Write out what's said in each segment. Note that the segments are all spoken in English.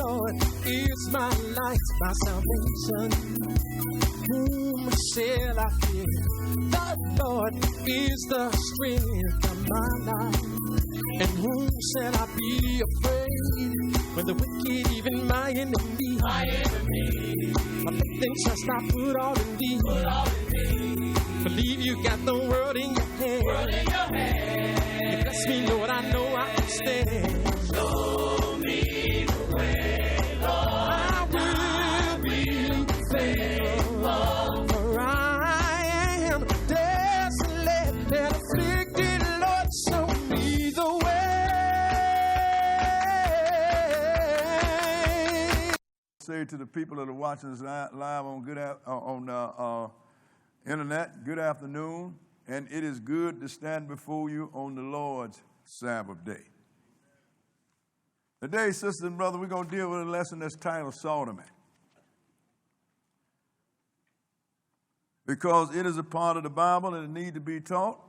Lord is my light, my salvation. Whom shall I fear? The Lord is the strength of my life. And whom shall I be afraid? When the wicked, even my enemy, nothing shall stop, put all in thee. Believe you got the world in your hand. You bless me, Lord, I know I can stand. Show me the way, Lord. I will be faithful, for I am desolate and afflicted. Lord, show me the way. Say to the people that are watching us live on internet, good afternoon, and it is good to stand before you on the Lord's Sabbath day. Today, sisters and brothers, we're going to deal with a lesson that's titled Sodomy, because it is a part of the Bible and it needs to be taught.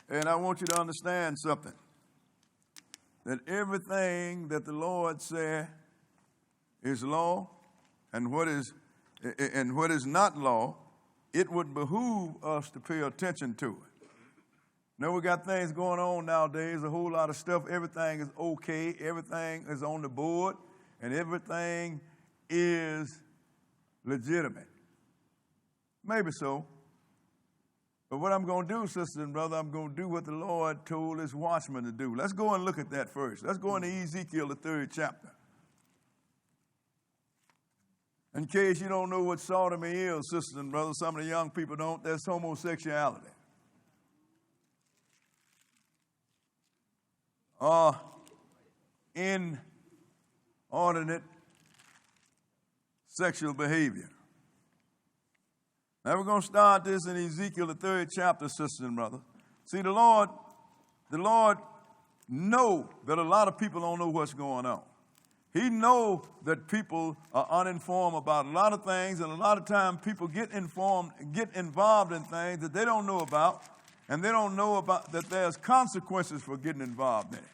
And I want you to understand something, that everything that the Lord said is law, and what is not law, it would behoove us to pay attention to it. Now, we got things going on nowadays, a whole lot of stuff. Everything is okay. Everything is on the board, and everything is legitimate. Maybe so. But what I'm going to do, sisters and brothers, I'm going to do what the Lord told his watchmen to do. Let's go and look at that first. Let's go into Ezekiel, the 3rd chapter. In case you don't know what sodomy is, sisters and brothers, some of the young people don't, that's homosexuality. Inordinate sexual behavior. Now we're going to start this in Ezekiel, the 3rd chapter, sisters and brothers. See, the Lord know that a lot of people don't know what's going on. He knows that people are uninformed about a lot of things, and a lot of times people get involved in things that they don't know about, and they don't know about that there's consequences for getting involved in it.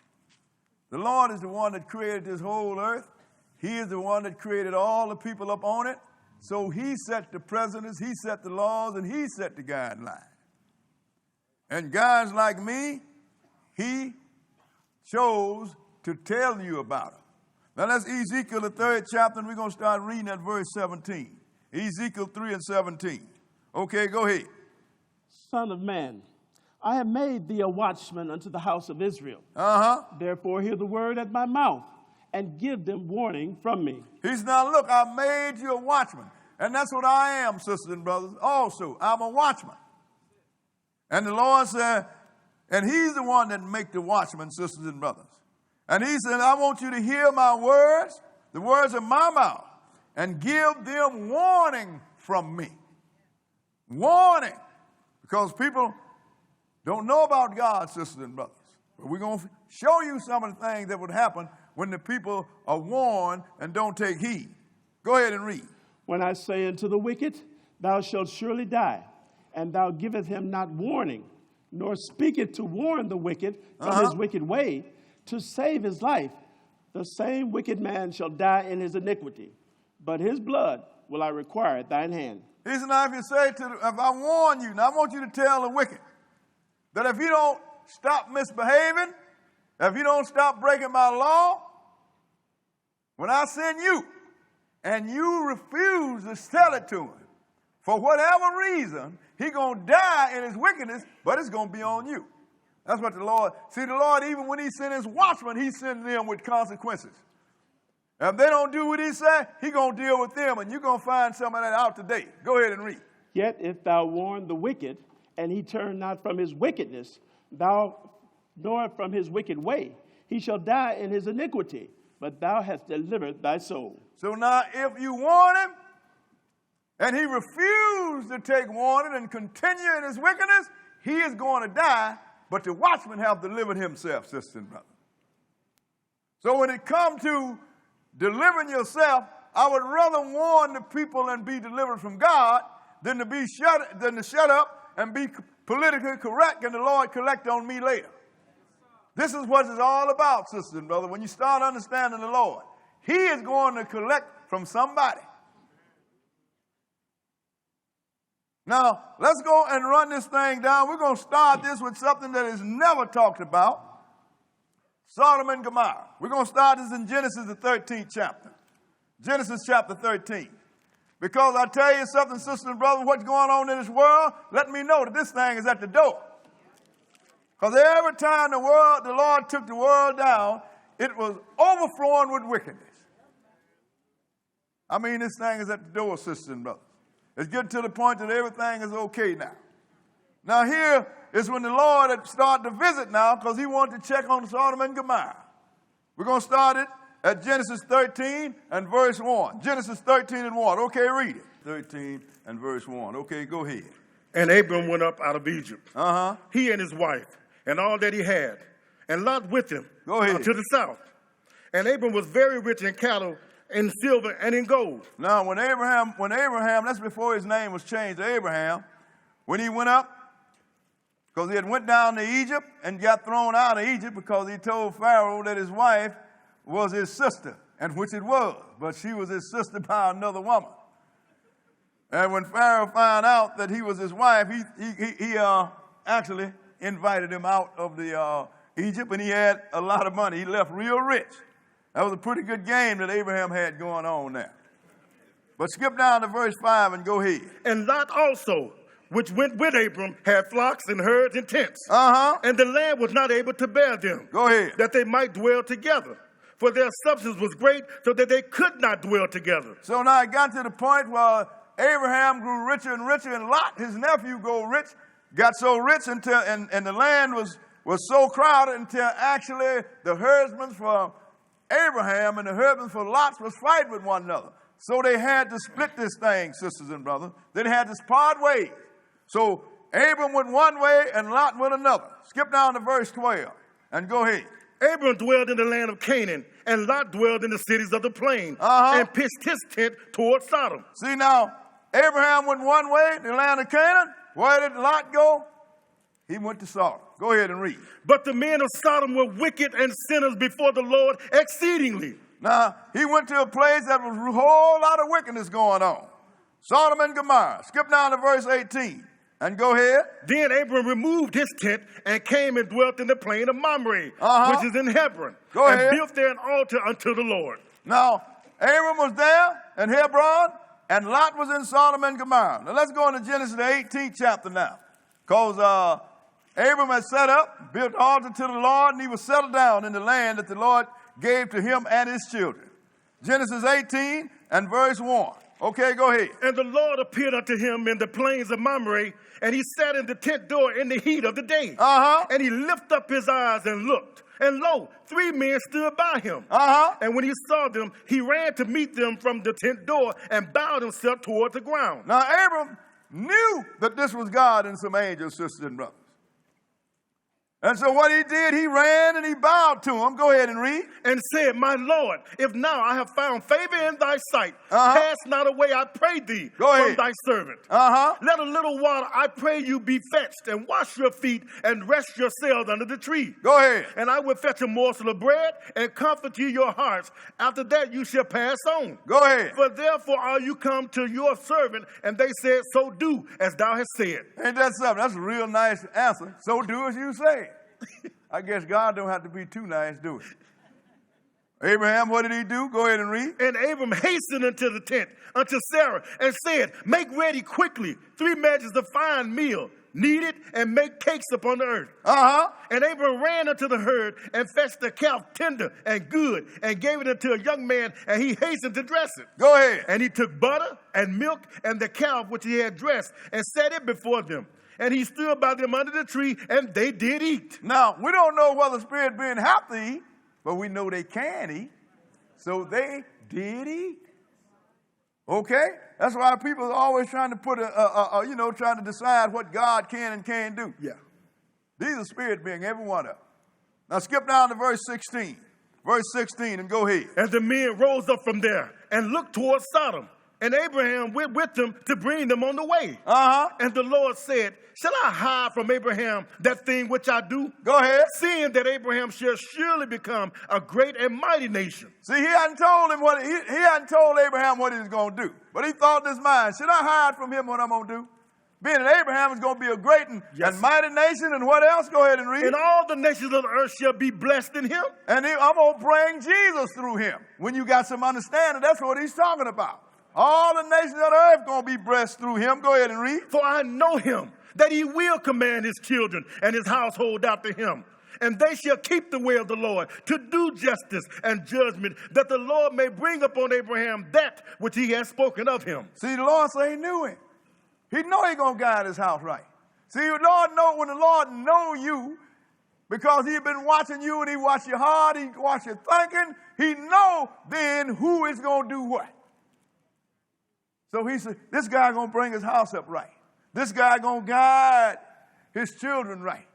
The Lord is the one that created this whole earth. He is the one that created all the people up on it. So he set the precedents, he set the laws, and he set the guidelines. And guys like me, he chose to tell you about it. Now that's Ezekiel, the 3rd chapter, and we're going to start reading at verse 17. Ezekiel 3 and 17. Okay, go ahead. Son of man, I have made thee a watchman unto the house of Israel. Therefore hear the word at my mouth, and give them warning from me. He's now, look, I made you a watchman. And that's what I am, sisters and brothers. Also, I'm a watchman. And the Lord said, and he's the one that make the watchman, sisters and brothers. And he said, I want you to hear my words, the words of my mouth, and give them warning from me. Warning. Because people don't know about God, sisters and brothers. But we're going to show you some of the things that would happen when the people are warned and don't take heed. Go ahead and read. When I say unto the wicked, thou shalt surely die, and thou giveth him not warning, nor speaketh to warn the wicked from his wicked way, to save his life, the same wicked man shall die in his iniquity, but his blood will I require at thine hand. He said, now if I warn you, now I want you to tell the wicked that if you don't stop misbehaving, if you don't stop breaking my law, when I send you and you refuse to tell it to him, for whatever reason, he's going to die in his wickedness, but it's going to be on you. That's what the Lord, see, the Lord, even when he sent his watchmen, he sent them with consequences. If they don't do what he said, he's going to deal with them, and you're going to find some of that out today. Go ahead and read. Yet if thou warn the wicked, and he turn not from his wickedness, nor from his wicked way, he shall die in his iniquity, but thou hast delivered thy soul. So now if you warn him, and he refused to take warning and continue in his wickedness, he is going to die, but the watchman have delivered himself, sisters and brothers. So when it comes to delivering yourself, I would rather warn the people and be delivered from God than to shut up and be politically correct and the Lord collect on me later. This is what it's all about, sisters and brothers. When you start understanding the Lord, he is going to collect from somebody. Now, let's go and run this thing down. We're going to start this with something that is never talked about. Sodom and Gomorrah. We're going to start this in Genesis, the 13th chapter. Genesis chapter 13. Because I tell you something, sisters and brothers, what's going on in this world, let me know that this thing is at the door. Because every time the Lord took the world down, it was overflowing with wickedness. I mean, this thing is at the door, sisters and brothers. It's getting to the point that everything is okay now. Now here is when the Lord had started to visit now, because he wanted to check on Sodom and Gomorrah. We're going to start it at Genesis 13 and verse 1. Genesis 13 and 1. Okay, read it. 13 and verse 1. Okay, go ahead. And Abram went up out of Egypt, Uh-huh. he and his wife, and all that he had, and Lot with him. Go ahead. To the south. And Abram was very rich in cattle, in silver, and in gold. Now, when Abraham, that's before his name was changed to Abraham, when he went up, because he had went down to Egypt and got thrown out of Egypt because he told Pharaoh that his wife was his sister, and which it was, but she was his sister by another woman. And when Pharaoh found out that he was his wife, he actually invited him out of the Egypt, and he had a lot of money. He left real rich. That was a pretty good game that Abraham had going on there. But skip down to verse 5 and go ahead. And Lot also, which went with Abram, had flocks and herds and tents. Uh-huh. And the land was not able to bear them. Go ahead. That they might dwell together. For their substance was great, so that they could not dwell together. So now it got to the point where Abraham grew richer and richer, and Lot, his nephew, got so rich until, and the land was so crowded until actually the herdsmen for Abraham and the herdsmen for Lot was fighting with one another. So they had to split this thing, sisters and brothers. They had to part ways. So Abram went one way and Lot went another. Skip down to verse 12 and go ahead. Abram dwelled in the land of Canaan, and Lot dwelled in the cities of the plain, and pitched his tent toward Sodom. See now, Abraham went one way, the land of Canaan. Where did Lot go? He went to Sodom. Go ahead and read. But the men of Sodom were wicked and sinners before the Lord exceedingly. Now, he went to a place that was a whole lot of wickedness going on. Sodom and Gomorrah. Skip down to verse 18 and go ahead. Then Abram removed his tent and came and dwelt in the plain of Mamre, which is in Hebron, Go ahead. and built there an altar unto the Lord. Now, Abram was there in Hebron, and Lot was in Sodom and Gomorrah. Now, let's go into Genesis, the 18th chapter now. Because Abram had set up, built an altar to the Lord, and he was settled down in the land that the Lord gave to him and his children. Genesis 18 and verse 1. Okay, go ahead. And the Lord appeared unto him in the plains of Mamre, and he sat in the tent door in the heat of the day. And he lifted up his eyes and looked, and lo, 3 men stood by him. And when he saw them, he ran to meet them from the tent door and bowed himself toward the ground. Now, Abram knew that this was God and some angels, sisters and brothers. And so what he did, he ran and he bowed to him. Go ahead and read. And said, My Lord, if now I have found favor in thy sight, pass not away, I pray thee, from thy servant. Let a little water, I pray you, be fetched, and wash your feet, and rest yourselves under the tree. Go ahead. And I will fetch a morsel of bread, and comfort you your hearts. After that you shall pass on. Go ahead. For therefore are you come to your servant, and they said, So do as thou hast said. Ain't that something? That's a real nice answer. So do as you say. I guess God don't have to be too nice, do it? Abraham, what did he do? Go ahead and read. And Abram hastened into the tent unto Sarah and said, Make ready quickly 3 measures of fine meal, knead it, and make cakes upon the earth. And Abram ran unto the herd and fetched a calf tender and good and gave it unto a young man, and he hastened to dress it. Go ahead. And he took butter and milk and the calf which he had dressed and set it before them. And he stood by them under the tree, and they did eat. Now, we don't know whether the spirit being have to eat, but we know they can eat. So they did eat. Okay? That's why people are always trying to put trying to decide what God can and can't do. Yeah. These are spirit being, every one of them. Now skip down to verse 16. Verse 16 and go ahead. And the men rose up from there and looked toward Sodom. And Abraham went with them to bring them on the way. And the Lord said, shall I hide from Abraham that thing which I do? Go ahead. Seeing that Abraham shall surely become a great and mighty nation. See, he hadn't told him he hadn't told Abraham what he was going to do. But he thought in his mind, should I hide from him what I'm going to do? Being that Abraham is going to be a great and mighty nation, and what else? Go ahead and read. And all the nations of the earth shall be blessed in him. And I'm going to bring Jesus through him. When you got some understanding, that's what he's talking about. All the nations of the earth going to be blessed through him. Go ahead and read. For I know him, that he will command his children and his household after him. And they shall keep the way of the Lord, to do justice and judgment, that the Lord may bring upon Abraham that which he has spoken of him. See, the Lord said he knew him. He know he going to guide his house right. See, the Lord know, when the Lord know you, because he's been watching you and he watch your heart, he watch your thinking, he know then who is going to do what. So he said, this guy going to bring his house up right. This guy going to guide his children right.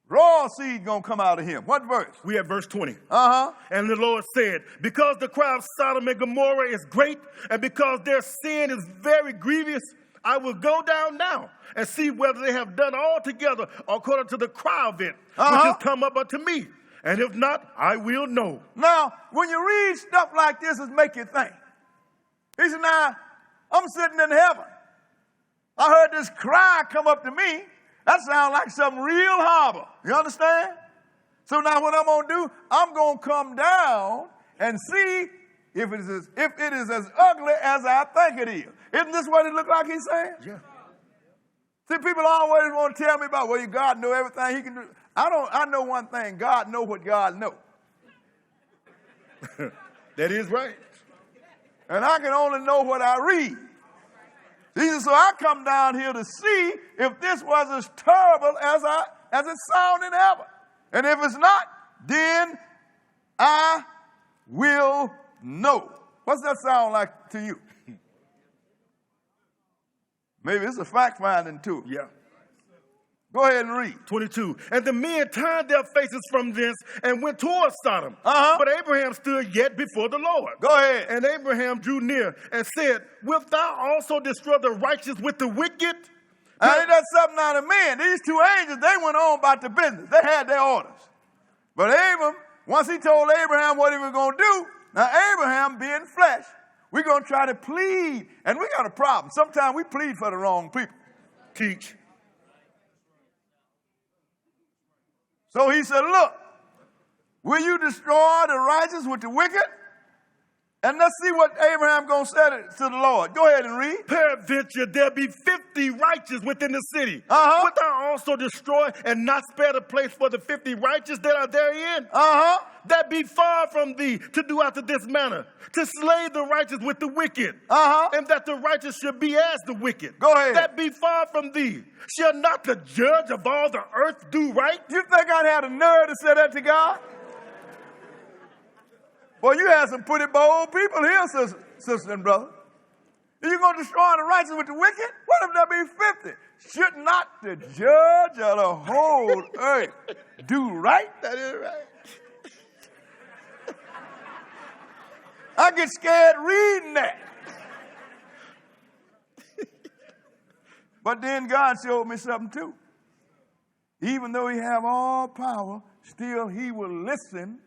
Raw seed going to come out of him. What verse? We have verse 20. And the Lord said, because the cry of Sodom and Gomorrah is great, and because their sin is very grievous, I will go down now and see whether they have done altogether according to the cry of it, which has come up unto me. And if not, I will know. Now, when you read stuff like this, it make you think. He said, now, I'm sitting in heaven. I heard this cry come up to me. That sounds like something real horrible. You understand? So now what I'm going to do, I'm going to come down and see if it is as ugly as I think it is. Isn't this what it looked like he's saying? Yeah. See, people always want to tell me about, well, God know everything he can do. I know one thing. God know what God know. That is right. And I can only know what I read. So I come down here to see if this was as terrible as it sounded in heaven. And if it's not, then I will know. What's that sound like to you? Maybe it's a fact-finding tool. Yeah. Go ahead and read. 22. And the men turned their faces from thence and went towards Sodom. But Abraham stood yet before the Lord. Go ahead. And Abraham drew near and said, wilt thou also destroy the righteous with the wicked? Now, ain't that something out of men? These two angels, they went on about the business. They had their orders. But Abram, once he told Abraham what he was going to do, now Abraham being flesh, we're going to try to plead. And we got a problem. Sometimes we plead for the wrong people. Teach. So he said, look, will you destroy the righteous with the wicked? And let's see what Abraham going to say to the Lord. Go ahead and read. Peradventure there be 50 righteous within the city. Wilt thou also destroy and not spare the place for the 50 righteous that are therein? That be far from thee to do after this manner, to slay the righteous with the wicked, and that the righteous should be as the wicked. Go ahead. That be far from thee. Shall not the judge of all the earth do right? You think I'd have the nerve to say that to God? Well, you have some pretty bold people here, sister and brother. Are you going to destroy the righteous with the wicked? What if there be 50? Should not the judge of the whole earth do right? That is right. I get scared reading that. But then God showed me something too. Even though he have all power, still he will listen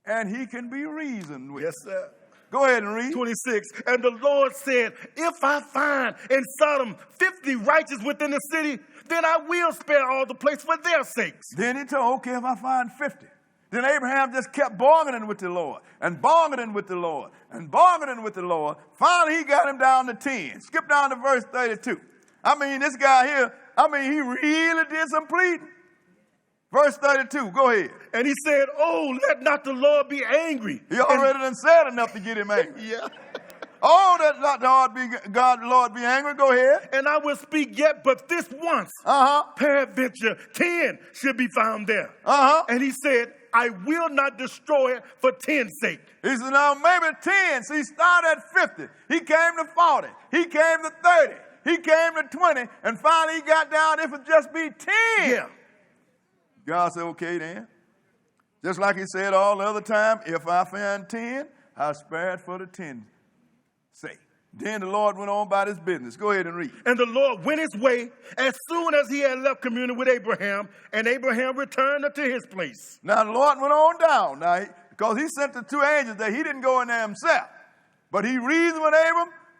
and he can be reasoned with. Yes, sir. Go ahead and read. 26. And the Lord said, if I find in Sodom 50 righteous within the city, then I will spare all the place for their sakes. Then he told, okay, if I find 50. Then Abraham just kept bargaining with the Lord and bargaining with the Lord and bargaining with the Lord. Finally, he got him down to 10. Skip down to verse 32. I mean, this guy here, he really did some pleading. Verse 32, go ahead. And he said, oh, let not the Lord be angry. He already done said enough to get him angry. Yeah. Oh, let not the Lord be angry. Go ahead. And I will speak yet but this once. Peradventure 10 should be found there. And he said, I will not destroy it for 10's sake. He said, now maybe 10. So he started at 50. He came to 40. He came to 30. He came to 20. And finally he got down, if it just be 10. Yeah. God said, okay then. Just like he said all the other time, if I find 10, I'll spare it for the 10. say. Then the Lord went on about his business. Go ahead and read. And the Lord went his way as soon as he had left communion with Abraham, and Abraham returned unto his place. Now the Lord went on down. Now, because he sent the two angels there, he didn't go in there himself. But he reasoned with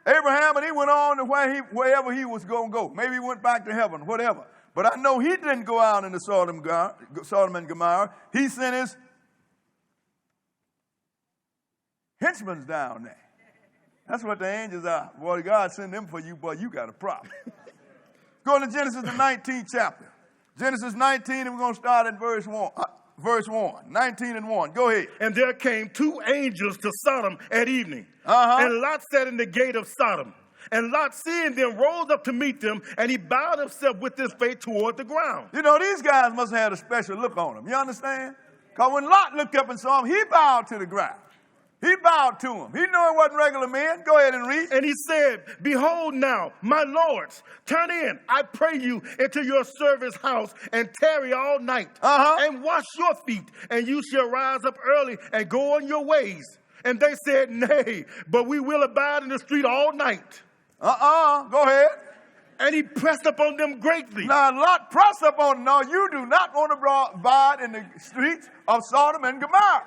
Abraham, and he went on to wherever he was going to go. Maybe he went back to heaven, whatever. But I know he didn't go out into Sodom and Gomorrah. He sent his henchmen down there. That's what the angels are. Boy, God sent them for you, boy, you got a problem. Go to Genesis, the 19th chapter. Genesis 19, and we're going to start at verse 1. Verse 1, 19 and 1. Go ahead. And there came two angels to Sodom at evening. And Lot sat in the gate of Sodom. And Lot, seeing them, rose up to meet them, and he bowed himself with his face toward the ground. You know, these guys must have had a special look on them. You understand? Because when Lot looked up and saw him, he bowed to the ground. He bowed to him. He knew it wasn't regular men. Go ahead and read. And he said, Behold now, my lords, turn in, I pray you, into your servant's house, and tarry all night, and wash your feet, and you shall rise up early and go on your ways. And they said, Nay, but we will abide in the street all night. Go ahead. And he pressed upon them greatly. Now, Lot pressed upon them. No, you do not want to abide in the streets of Sodom and Gomorrah.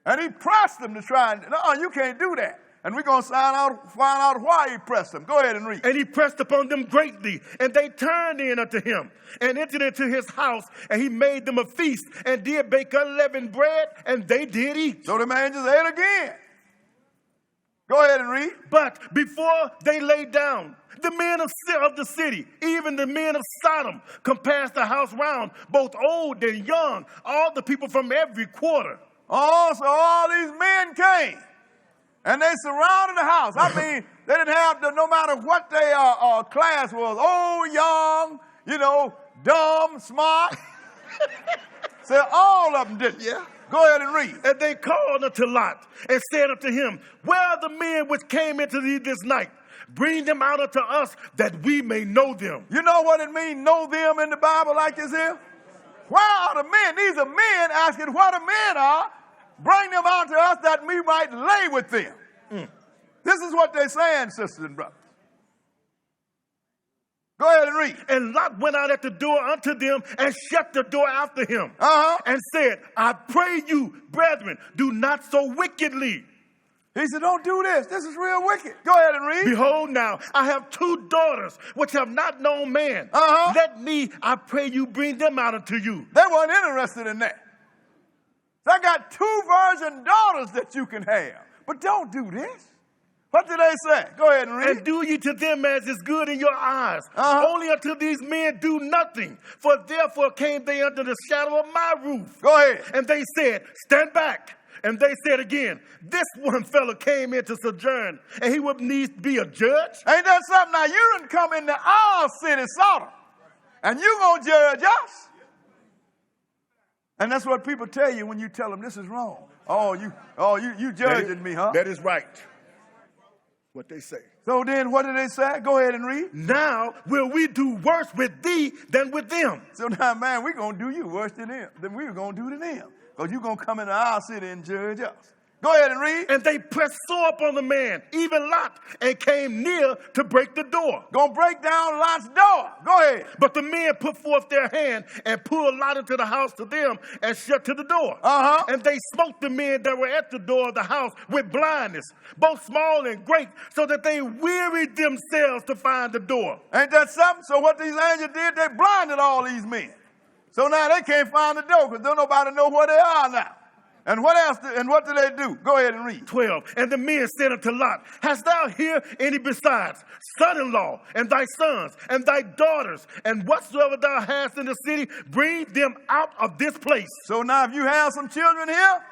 And he pressed them to try and, no, you can't do that. And we're going to find out why he pressed them. Go ahead and read. And he pressed upon them greatly, and they turned in unto him, and entered into his house, and he made them a feast, and did bake unleavened bread, and they did eat. So the angels ate again. Go ahead and read. But before they lay down, the men of the city, even the men of Sodom, compassed the house round, both old and young, all the people from every quarter. Oh, so all these men came, and they surrounded the house. I mean, they didn't have no matter what their class was, old, young, you know, dumb, smart. So all of them did. Yeah. Go ahead and read. And they called unto Lot, and said unto him, Where are the men which came into thee this night? Bring them out unto us, that we may know them. You know what it means, know them, in the Bible like this here? Where are the men? These are men asking where the men are. Bring them out to us that we might lay with them. This is what they're saying, sisters and brothers. Go ahead and read. And Lot went out at the door unto them and shut the door after him. And said, I pray you, brethren, do not so wickedly. He said, don't do this. This is real wicked. Go ahead and read. Behold now, I have two daughters which have not known man. Let me, I pray you, bring them out unto you. They weren't interested in that. I got two virgin daughters that you can have. But don't do this. What did they say? Go ahead and read. And do ye to them as is good in your eyes. Only unto these men do nothing. For therefore came they under the shadow of my roof. Go ahead. And they said, Stand back. And they said again, This one fellow came in to sojourn, and he would needs be a judge. Ain't that something? Now you done come into our city, Sodom, and you gonna judge us. And that's what people tell you when you tell them this is wrong. You judging me, huh? That is right. What they say. So then what did they say? Go ahead and read. Now will we do worse with thee than with them. So now, man, we're going to do you worse than we were going to do to them. Because you're going to come into our city and judge us. Go ahead and read. And they pressed sore upon the man, even Lot, and came near to break the door. Gonna break down Lot's door. Go ahead. But the men put forth their hand and pulled Lot into the house to them and shut to the door. And they smote the men that were at the door of the house with blindness, both small and great, so that they wearied themselves to find the door. Ain't that something? So what these angels did, they blinded all these men. So now they can't find the door because don't nobody know where they are now. And what else? And what do they do? Go ahead and read. 12. And the men said unto Lot, Hast thou here any besides son-in-law, and thy sons, and thy daughters, and whatsoever thou hast in the city, bring them out of this place. So now if you have some children here,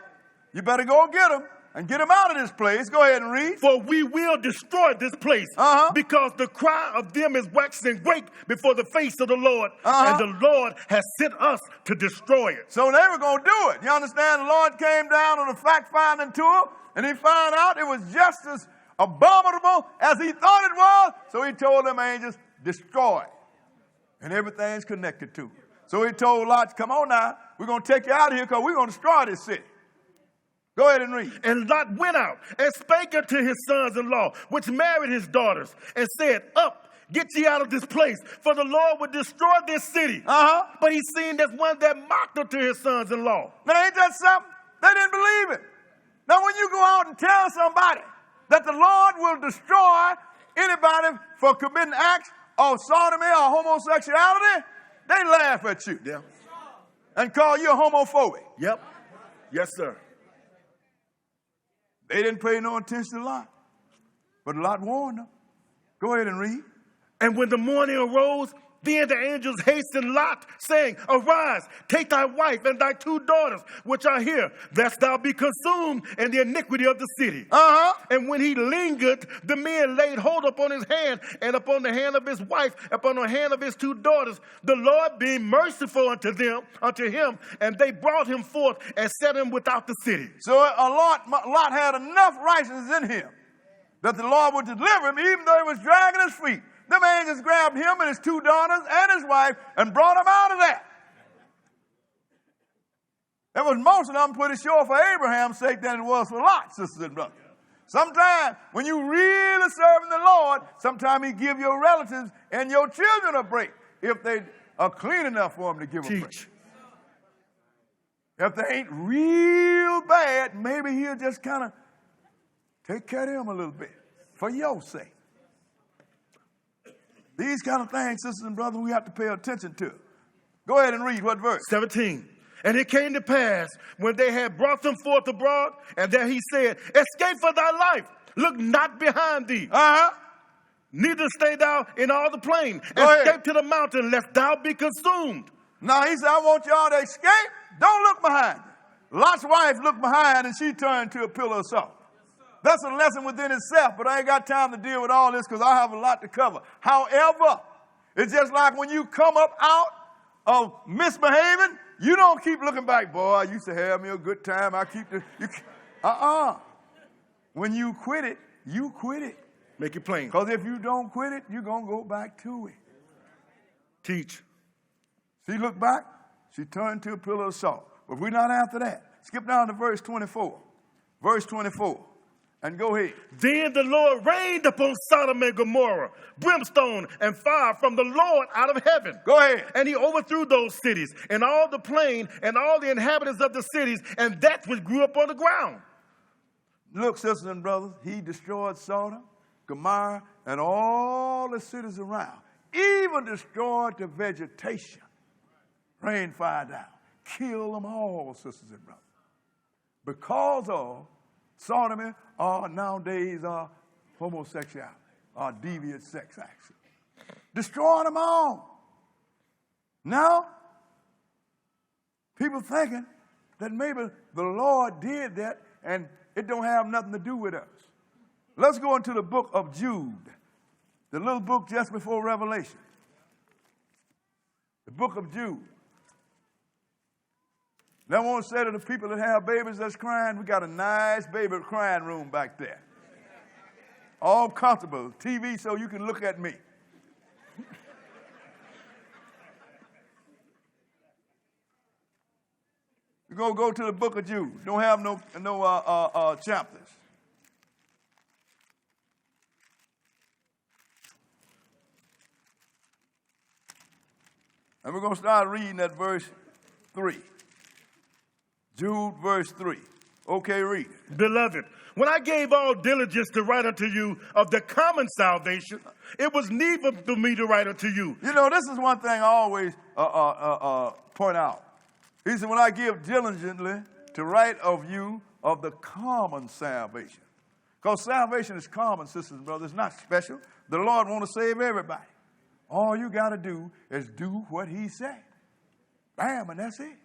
you better go get them and get them out of this place. Go ahead and read. For we will destroy this place, because the cry of them is waxing great before the face of the Lord, and the Lord has sent us to destroy it. So they were going to do it. You understand? The Lord came down on a fact-finding tour, and he found out it was just as abominable as he thought it was. So he told them angels, destroy it. And everything's connected to it. So he told Lot, come on now, we're going to take you out of here because we're going to destroy this city. Go ahead and read. And Lot went out and spake unto his sons-in-law, which married his daughters, and said, Up, get ye out of this place, for the Lord would destroy this city. But he seen this one that mocked unto his sons-in-law. Now, ain't that something? They didn't believe it. Now, when you go out and tell somebody that the Lord will destroy anybody for committing acts of sodomy or homosexuality, they laugh at you. Yeah. And call you a homophobic. Yep. Yes, sir. They didn't pay no attention to Lot. But Lot warned them. Go ahead and read. And when the morning arose, then the angels hastened Lot, saying, Arise, take thy wife and thy 2 daughters, which are here, lest thou be consumed in the iniquity of the city. And when he lingered, the men laid hold upon his hand, and upon the hand of his wife, upon the hand of his 2 daughters, the Lord being merciful unto him, and they brought him forth and set him without the city. So Lot had enough righteousness in him that the Lord would deliver him, even though he was dragging his feet. Them angels grabbed him and his 2 daughters and his wife and brought him out of that. There was most of them pretty sure for Abraham's sake than it was for Lot, sisters and brothers. Sometimes when you really serving the Lord, sometimes he give your relatives and your children a break if they are clean enough for him to give a break. If they ain't real bad, maybe he'll just kind of take care of them a little bit for your sake. These kind of things, sisters and brothers, we have to pay attention to. Go ahead and read what verse? 17. And it came to pass, when they had brought them forth abroad, and there he said, Escape for thy life, look not behind thee. Neither stay thou in all the plain. Escape to the mountain, lest thou be consumed. Now he said, I want y'all to escape. Don't look behind you. Lot's wife looked behind, and she turned to a pillar of salt. That's a lesson within itself, but I ain't got time to deal with all this because I have a lot to cover. However, it's just like when you come up out of misbehaving, you don't keep looking back. Boy, I used to have me a good time. I keep the... When you quit it, you quit it. Make it plain. Because if you don't quit it, you're going to go back to it. Teach. She looked back. She turned to a pillar of salt. But we're not after that. Skip down to verse 24. Verse 24. And go ahead. Then the Lord rained upon Sodom and Gomorrah brimstone and fire from the Lord out of heaven. Go ahead. And he overthrew those cities and all the plain and all the inhabitants of the cities and that which grew up on the ground. Look, sisters and brothers, he destroyed Sodom, Gomorrah, and all the cities around. Even destroyed the vegetation. Rain fire down. Kill them all, sisters and brothers. Because of sodomy or nowadays homosexuality or deviant sex action. Destroy them all. Now, people thinking that maybe the Lord did that and it don't have nothing to do with us. Let's go into the book of Jude, the little book just before Revelation. The book of Jude. Now, I want to say to the people that have babies that's crying, we got a nice baby crying room back there. All comfortable. TV so you can look at me. We're going to go to the book of Jude. Don't have no chapters. And we're going to start reading at verse 3. Jude, verse 3. Okay, read it. Beloved, when I gave all diligence to write unto you of the common salvation, it was needful for me to write unto you. You know, this is one thing I always point out. He said, when I give diligently to write of you of the common salvation. Because salvation is common, sisters and brothers. It's not special. The Lord wants to save everybody. All you got to do is do what he said. Bam, and that's it.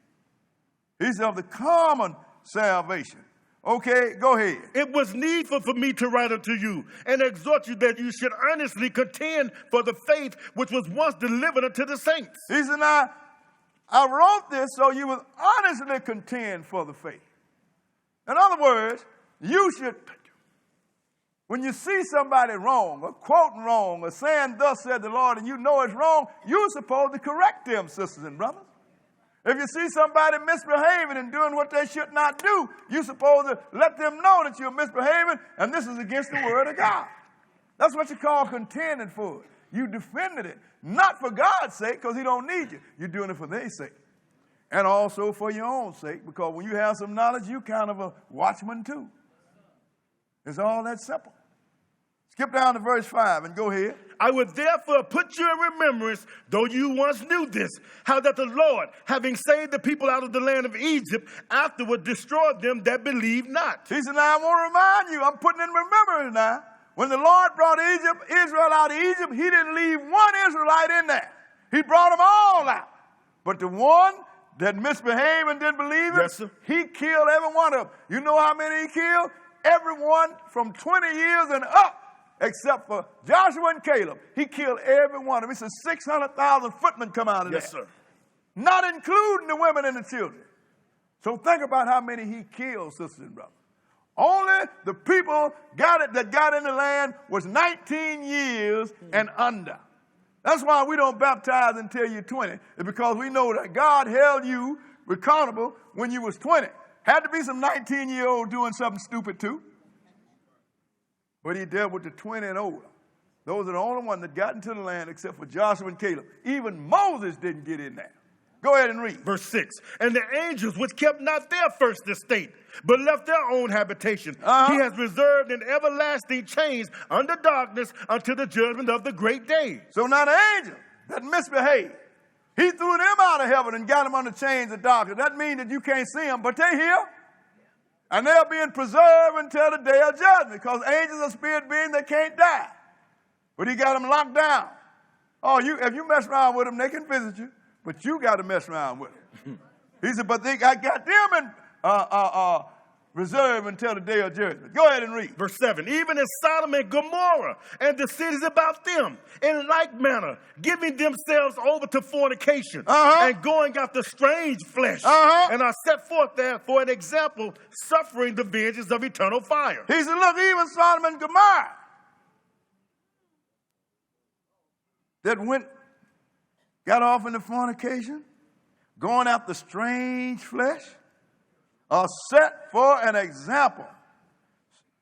He's of the common salvation. Okay, go ahead. It was needful for me to write unto you and exhort you that you should earnestly contend for the faith which was once delivered unto the saints. He said, now, I wrote this so you would honestly contend for the faith. In other words, you should, when you see somebody wrong or quoting wrong or saying, thus said the Lord, and you know it's wrong, you're supposed to correct them, sisters and brothers. If you see somebody misbehaving and doing what they should not do, you're supposed to let them know that you're misbehaving, and this is against the word of God. That's what you call contending for it. You defended it, not for God's sake, because he don't need you. You're doing it for their sake. And also for your own sake, because when you have some knowledge, you're kind of a watchman too. It's all that simple. Skip down to verse 5 and go ahead. I would therefore put you in remembrance, though you once knew this, how that the Lord, having saved the people out of the land of Egypt, afterward destroyed them that believed not. He said, now I want to remind you, I'm putting in remembrance now. When the Lord brought Israel out of Egypt, he didn't leave one Israelite in there. He brought them all out. But the one that misbehaved and didn't believe it, yes, sir, he killed every one of them. You know how many he killed? Everyone from 20 years and up. Except for Joshua and Caleb. He killed every one of them. He said 600,000 footmen come out of yes, there. Sir. Not including the women and the children. So think about how many he killed, sisters and brothers. Only the people that got in the land was 19 years and under. That's why we don't baptize until you're 20. It's because we know that God held you accountable when you was 20. Had to be some 19-year-old doing something stupid too. But he dealt with the 20 and older. Those are the only ones that got into the land except for Joshua and Caleb. Even Moses didn't get in there. Go ahead and read. Verse 6. And the angels which kept not their first estate, but left their own habitation, he has reserved in everlasting chains under darkness until the judgment of the great day. So now the angel that misbehaved, he threw them out of heaven and got them under chains of darkness. That means that you can't see them, but they're here. And they're being preserved until the day of judgment, because angels are spirit beings that can't die. But he got them locked down. Oh, if you mess around with them, they can visit you, but you got to mess around with them. He said, but I got them in reserved until the day of judgment. Go ahead and read. Verse 7. Even as Sodom and Gomorrah and the cities about them, in like manner, giving themselves over to fornication and going after strange flesh, and are set forth there for an example, suffering the vengeance of eternal fire. He said, look, even Sodom and Gomorrah that got off into fornication, going after strange flesh, are set for an example,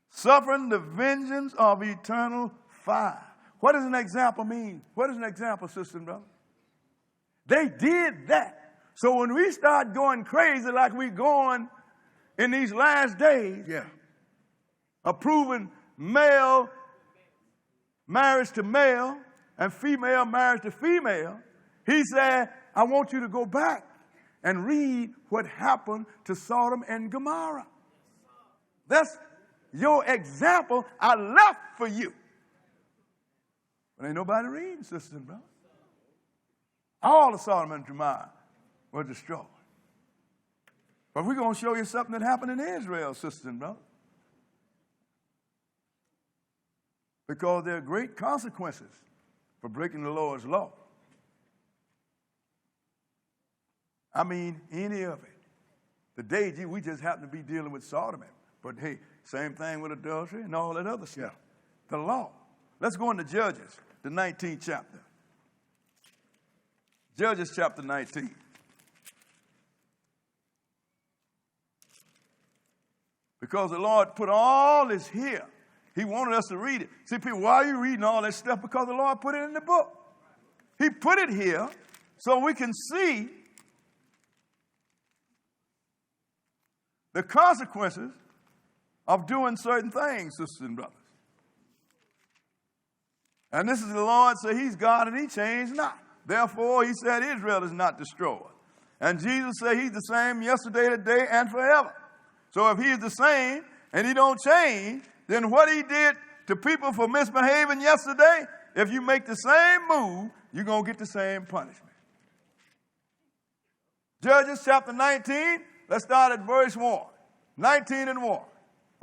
suffering the vengeance of eternal fire. What does an example mean? What is an example, sister and brother? They did that. So when we start going crazy like we're going in these last days, approving male marriage to male and female marriage to female, he said, I want you to go back and read what happened to Sodom and Gomorrah. That's your example I left for you. But ain't nobody reading, sisters and brothers. All of Sodom and Gomorrah were destroyed. But we're going to show you something that happened in Israel, sisters and brothers. Because there are great consequences for breaking the Lord's law. I mean, any of it. Today, we just happen to be dealing with sodomy. But hey, same thing with adultery and all that other stuff. The law. Let's go into Judges, the 19th chapter. Judges chapter 19. Because the Lord put all this here. He wanted us to read it. See, people, why are you reading all that stuff? Because the Lord put it in the book. He put it here so we can see the consequences of doing certain things, sisters and brothers. And this is the Lord say he's God and he changed not. Therefore, he said Israel is not destroyed. And Jesus said he's the same yesterday, today, and forever. So if he is the same and he don't change, then what he did to people for misbehaving yesterday, if you make the same move, you're going to get the same punishment. Judges chapter 19, let's start at verse 1. 19 and 1.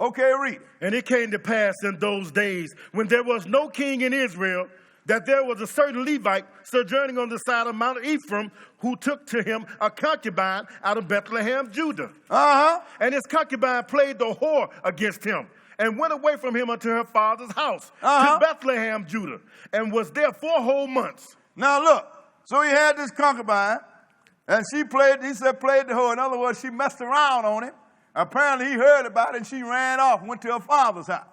Okay, read it. And it came to pass in those days when there was no king in Israel, that there was a certain Levite sojourning on the side of Mount Ephraim, who took to him a concubine out of Bethlehem, Judah. And his concubine played the whore against him, and went away from him unto her father's house, to Bethlehem, Judah, and was there 4 whole months. Now look, so he had this concubine, And he said, played the whore. In other words, she messed around on him. Apparently, he heard about it, and she ran off and went to her father's house.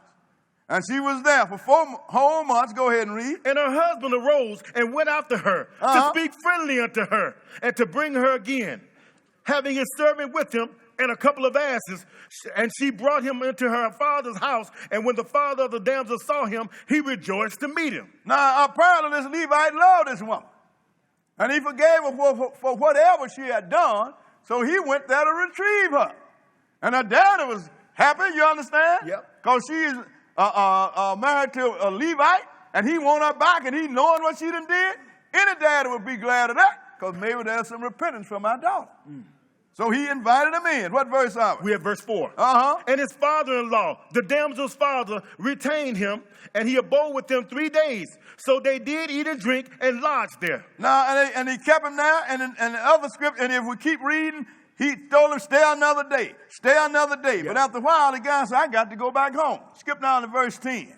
And she was there for 4 whole months. Go ahead and read. And her husband arose and went after her to speak friendly unto her and to bring her again, having his servant with him and a couple of asses. And she brought him into her father's house. And when the father of the damsel saw him, he rejoiced to meet him. Now, apparently, this Levite loved this woman. And he forgave her for whatever she had done. So he went there to retrieve her. And her daddy was happy, you understand? Yep. Because she is married to a Levite, and he want her back, and he knowing what she done did. Any daddy would be glad of that, because maybe there's some repentance from our daughter. So he invited him in. What verse are we? We have verse 4. Uh-huh. And his father-in-law, the damsel's father, retained him, and he abode with them 3 days. So they did eat and drink and lodged there. Now, and he kept him there, and in the other script, and if we keep reading, he told him, stay another day. Stay another day. Yep. But after a while, the guy said, I got to go back home. Skip down to verse 10.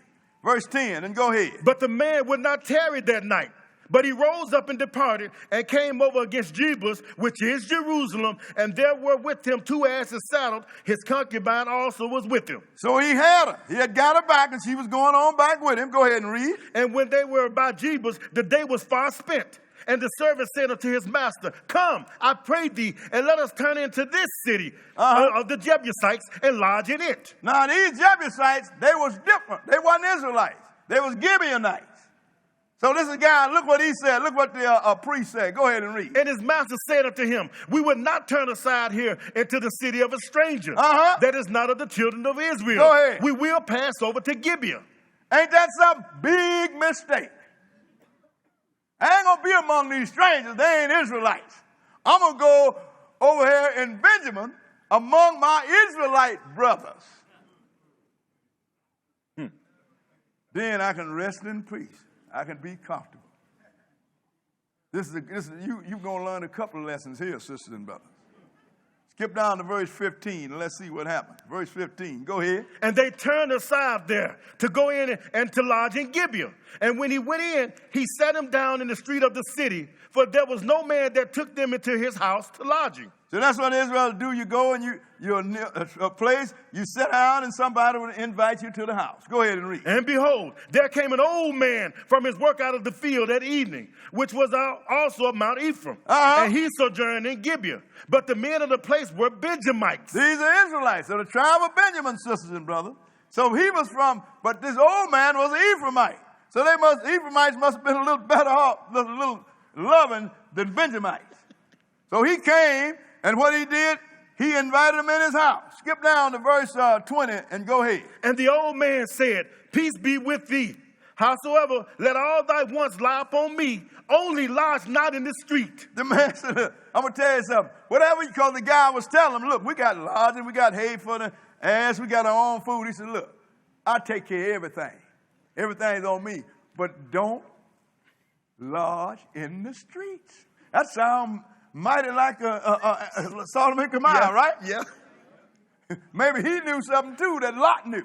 Verse 10, and go ahead. But the man would not tarry that night. But he rose up and departed and came over against Jebus, which is Jerusalem, and there were with him 2 asses saddled. His concubine also was with him. So he had her. He had got her back, and she was going on back with him. Go ahead and read. And when they were by Jebus, the day was far spent. And the servant said unto his master, Come, I pray thee, and let us turn into this city of the Jebusites and lodge in it. Now, these Jebusites, they was different. They wasn't Israelites. They was Gibeonites. So this is guy, look what he said. Look what the priest said. Go ahead and read. And his master said unto him, We will not turn aside here into the city of a stranger that is not of the children of Israel. Go ahead. We will pass over to Gibeah. Ain't that some big mistake? I ain't going to be among these strangers. They ain't Israelites. I'm going to go over here in Benjamin among my Israelite brothers. Then I can rest in peace. I can be comfortable. You're going to learn a couple of lessons here, sisters and brothers. Skip down to verse 15 and let's see what happened. Verse 15, go ahead. And they turned aside there to go in and to lodge in Gibeah. And when he went in, he sat him down in the street of the city, for there was no man that took them into his house to lodging. So that's what Israel do. You go and you're near a place, you sit down, and somebody will invite you to the house. Go ahead and read. And behold, there came an old man from his work out of the field that evening, which was also of Mount Ephraim. And he sojourned in Gibeah. But the men of the place were Benjamites. These are Israelites of the tribe of Benjamin, sisters and brothers. So he was but this old man was an Ephraimite. So Ephraimites must have been a little better off, a little loving than Benjamites. So he came, and what he did, he invited him in his house. Skip down to verse 20 and go ahead. And the old man said, Peace be with thee. Howsoever, let all thy wants lie upon me, only lodge not in the street. The man said, I'm going to tell you something. Whatever, because the guy was telling him, look, we got lodging, we got hay for the ass, we got our own food. He said, look, I take care of everything. Everything's on me. But don't lodge in the streets. That sounds mighty like a Sodomy and Gomorrah, right? Yeah. Maybe he knew something too that Lot knew.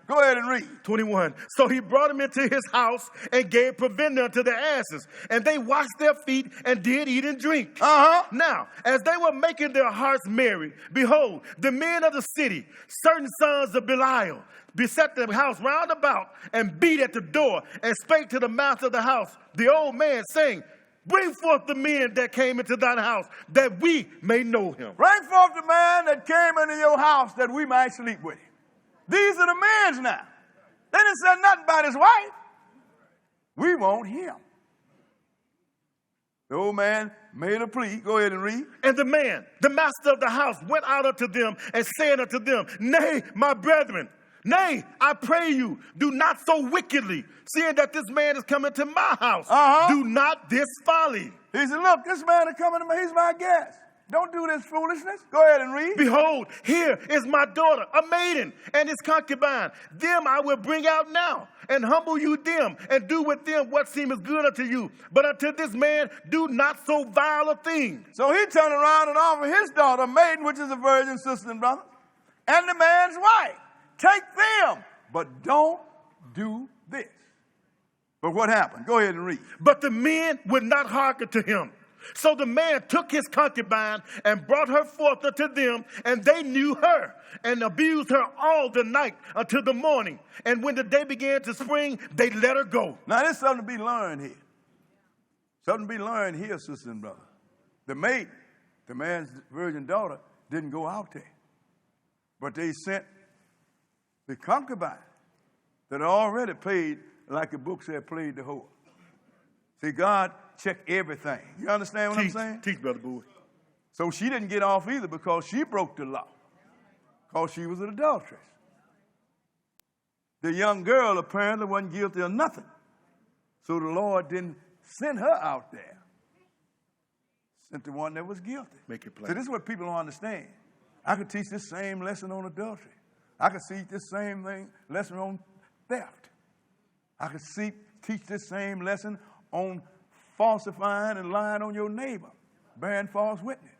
Go ahead and read. 21. So he brought him into his house and gave provender unto the asses. And they washed their feet and did eat and drink. Now, as they were making their hearts merry, behold, the men of the city, certain sons of Belial, beset the house round about and beat at the door and spake to the master of the house, the old man, saying, Bring forth the men that came into thine house, that we may know him. Bring forth the man that came into your house, that we might sleep with him. These are the men's now. They didn't say nothing about his wife. We want him. The old man made a plea. Go ahead and read. And the man, the master of the house, went out unto them and said unto them, Nay, my brethren, nay, I pray you, do not so wickedly, seeing that this man is coming to my house. Do not this folly. He said, look, this man is coming to me. He's my guest. Don't do this foolishness. Go ahead and read. Behold, here is my daughter, a maiden, and his concubine. Them I will bring out now, and humble you them, and do with them what seemeth good unto you. But unto this man do not so vile a thing. So he turned around and offered his daughter, a maiden, which is a virgin, sister and brother, and the man's wife. Take them, but don't do this. But what happened? Go ahead and read. But the men would not hearken to him. So the man took his concubine and brought her forth unto them, and they knew her and abused her all the night until the morning. And when the day began to spring, they let her go. Now, there's something to be learned here. Something to be learned here, sisters and brothers. The maid, the man's virgin daughter, didn't go out there. But they sent the concubine that already played, like the book said, played the whore. See, God checked everything. You understand what I'm saying? Teach, Brother Bowie. So she didn't get off either because she broke the law, because she was an adulteress. The young girl apparently wasn't guilty of nothing. So the Lord didn't send her out there. Sent the one that was guilty. Make it plain. So this is what people don't understand. I could teach this same lesson on adultery. I could teach this same lesson on theft. I could teach this same lesson on falsifying and lying on your neighbor, bearing false witness.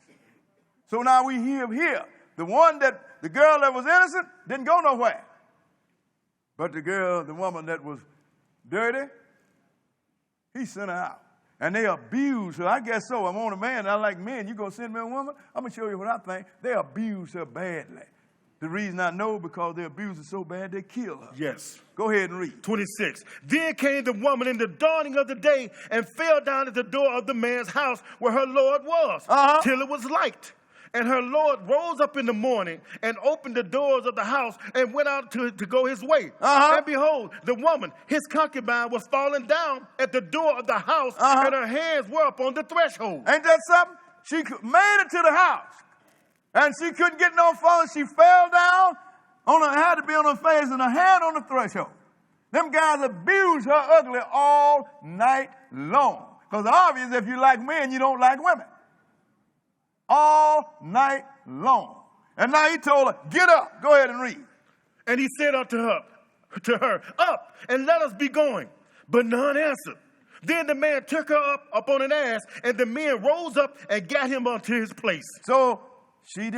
So now we hear here, the girl that was innocent didn't go nowhere. But the woman that was dirty, he sent her out. And they abused her. I guess so. I'm on a man. I like men. You going to send me a woman? I'm going to show you what I think. They abused her badly. The reason I know, because they abused her so bad, they killed her. Yes. Go ahead and read. 26. Then came the woman in the dawning of the day and fell down at the door of the man's house where her Lord was, till it was light. And her Lord rose up in the morning and opened the doors of the house and went out to go his way. And behold, the woman, his concubine, was fallen down at the door of the house, and her hands were upon the threshold. Ain't that something? She made it to the house, and she couldn't get no further. She fell down, had to be on her face and her hand on the threshold. Them guys abused her ugly all night long. Because obviously, if you like men, you don't like women. All night long. And now he told her, get up. Go ahead and read. And he said unto her, up, and let us be going. But none answered. Then the man took her up on an ass, and the men rose up and got him unto his place. So she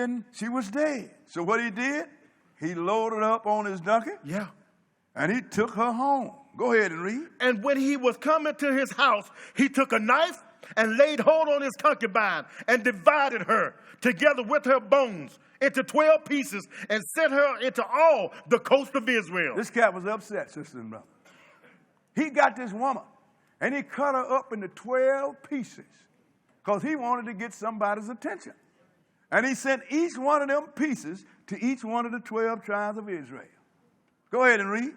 was dead. So what he did, he loaded up on his donkey. Yeah. And he took her home. Go ahead and read. And when he was coming to his house, he took a knife and laid hold on his concubine and divided her together with her bones into 12 pieces and sent her into all the coast of Israel. This cat was upset, sister and brother. He got this woman and he cut her up into 12 pieces because he wanted to get somebody's attention. And he sent each one of them pieces to each one of the 12 tribes of Israel. Go ahead and read.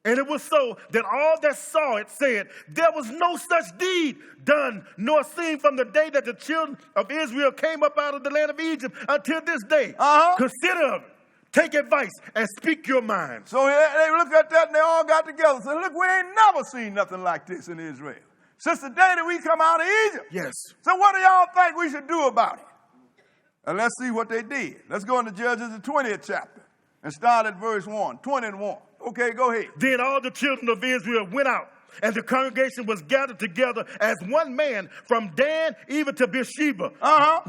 And it was so that all that saw it said, there was no such deed done, nor seen from the day that the children of Israel came up out of the land of Egypt until this day. Consider it, take advice, and speak your mind. So they looked at that and they all got together and said, look, we ain't never seen nothing like this in Israel since the day that we come out of Egypt. Yes. So what do y'all think we should do about it? And let's see what they did. Let's go into Judges, the 20th chapter, and start at verse 1, 20 and 1. Okay, go ahead. Then all the children of Israel went out, and the congregation was gathered together as one man from Dan even to Beersheba,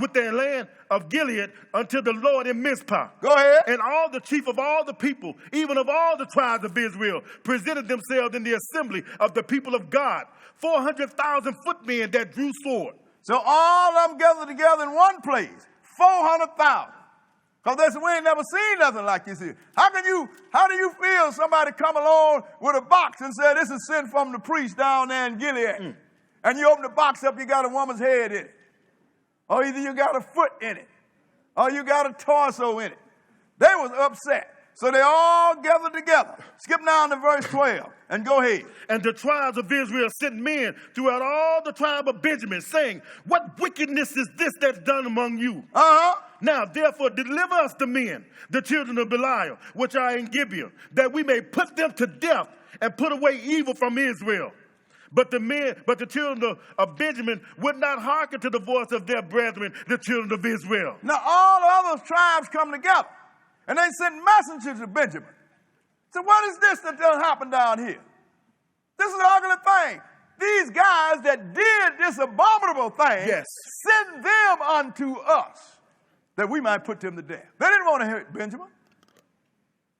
with their land of Gilead unto the Lord in Mizpah. Go ahead. And all the chief of all the people, even of all the tribes of Israel, presented themselves in the assembly of the people of God, 400,000 footmen that drew sword. So all of them gathered together in one place, 400,000. Because they said, we ain't never seen nothing like this here. How do you feel somebody come along with a box and say, this is sent from the priest down there in Gilead? And you open the box up, you got a woman's head in it. Or either you got a foot in it. Or you got a torso in it. They was upset. So they all gathered together. Skip down to verse 12 and go ahead. And the tribes of Israel sent men throughout all the tribe of Benjamin, saying, what wickedness is this that's done among you? Now, therefore, deliver us the men, the children of Belial, which are in Gibeah, that we may put them to death and put away evil from Israel. But the children of Benjamin would not hearken to the voice of their brethren, the children of Israel. Now, all the other tribes come together, and they sent messengers to Benjamin. So what is this that done happened down here? This is an ugly thing. These guys that did this abominable thing, send them unto us, that we might put them to death. They didn't want to hurt Benjamin,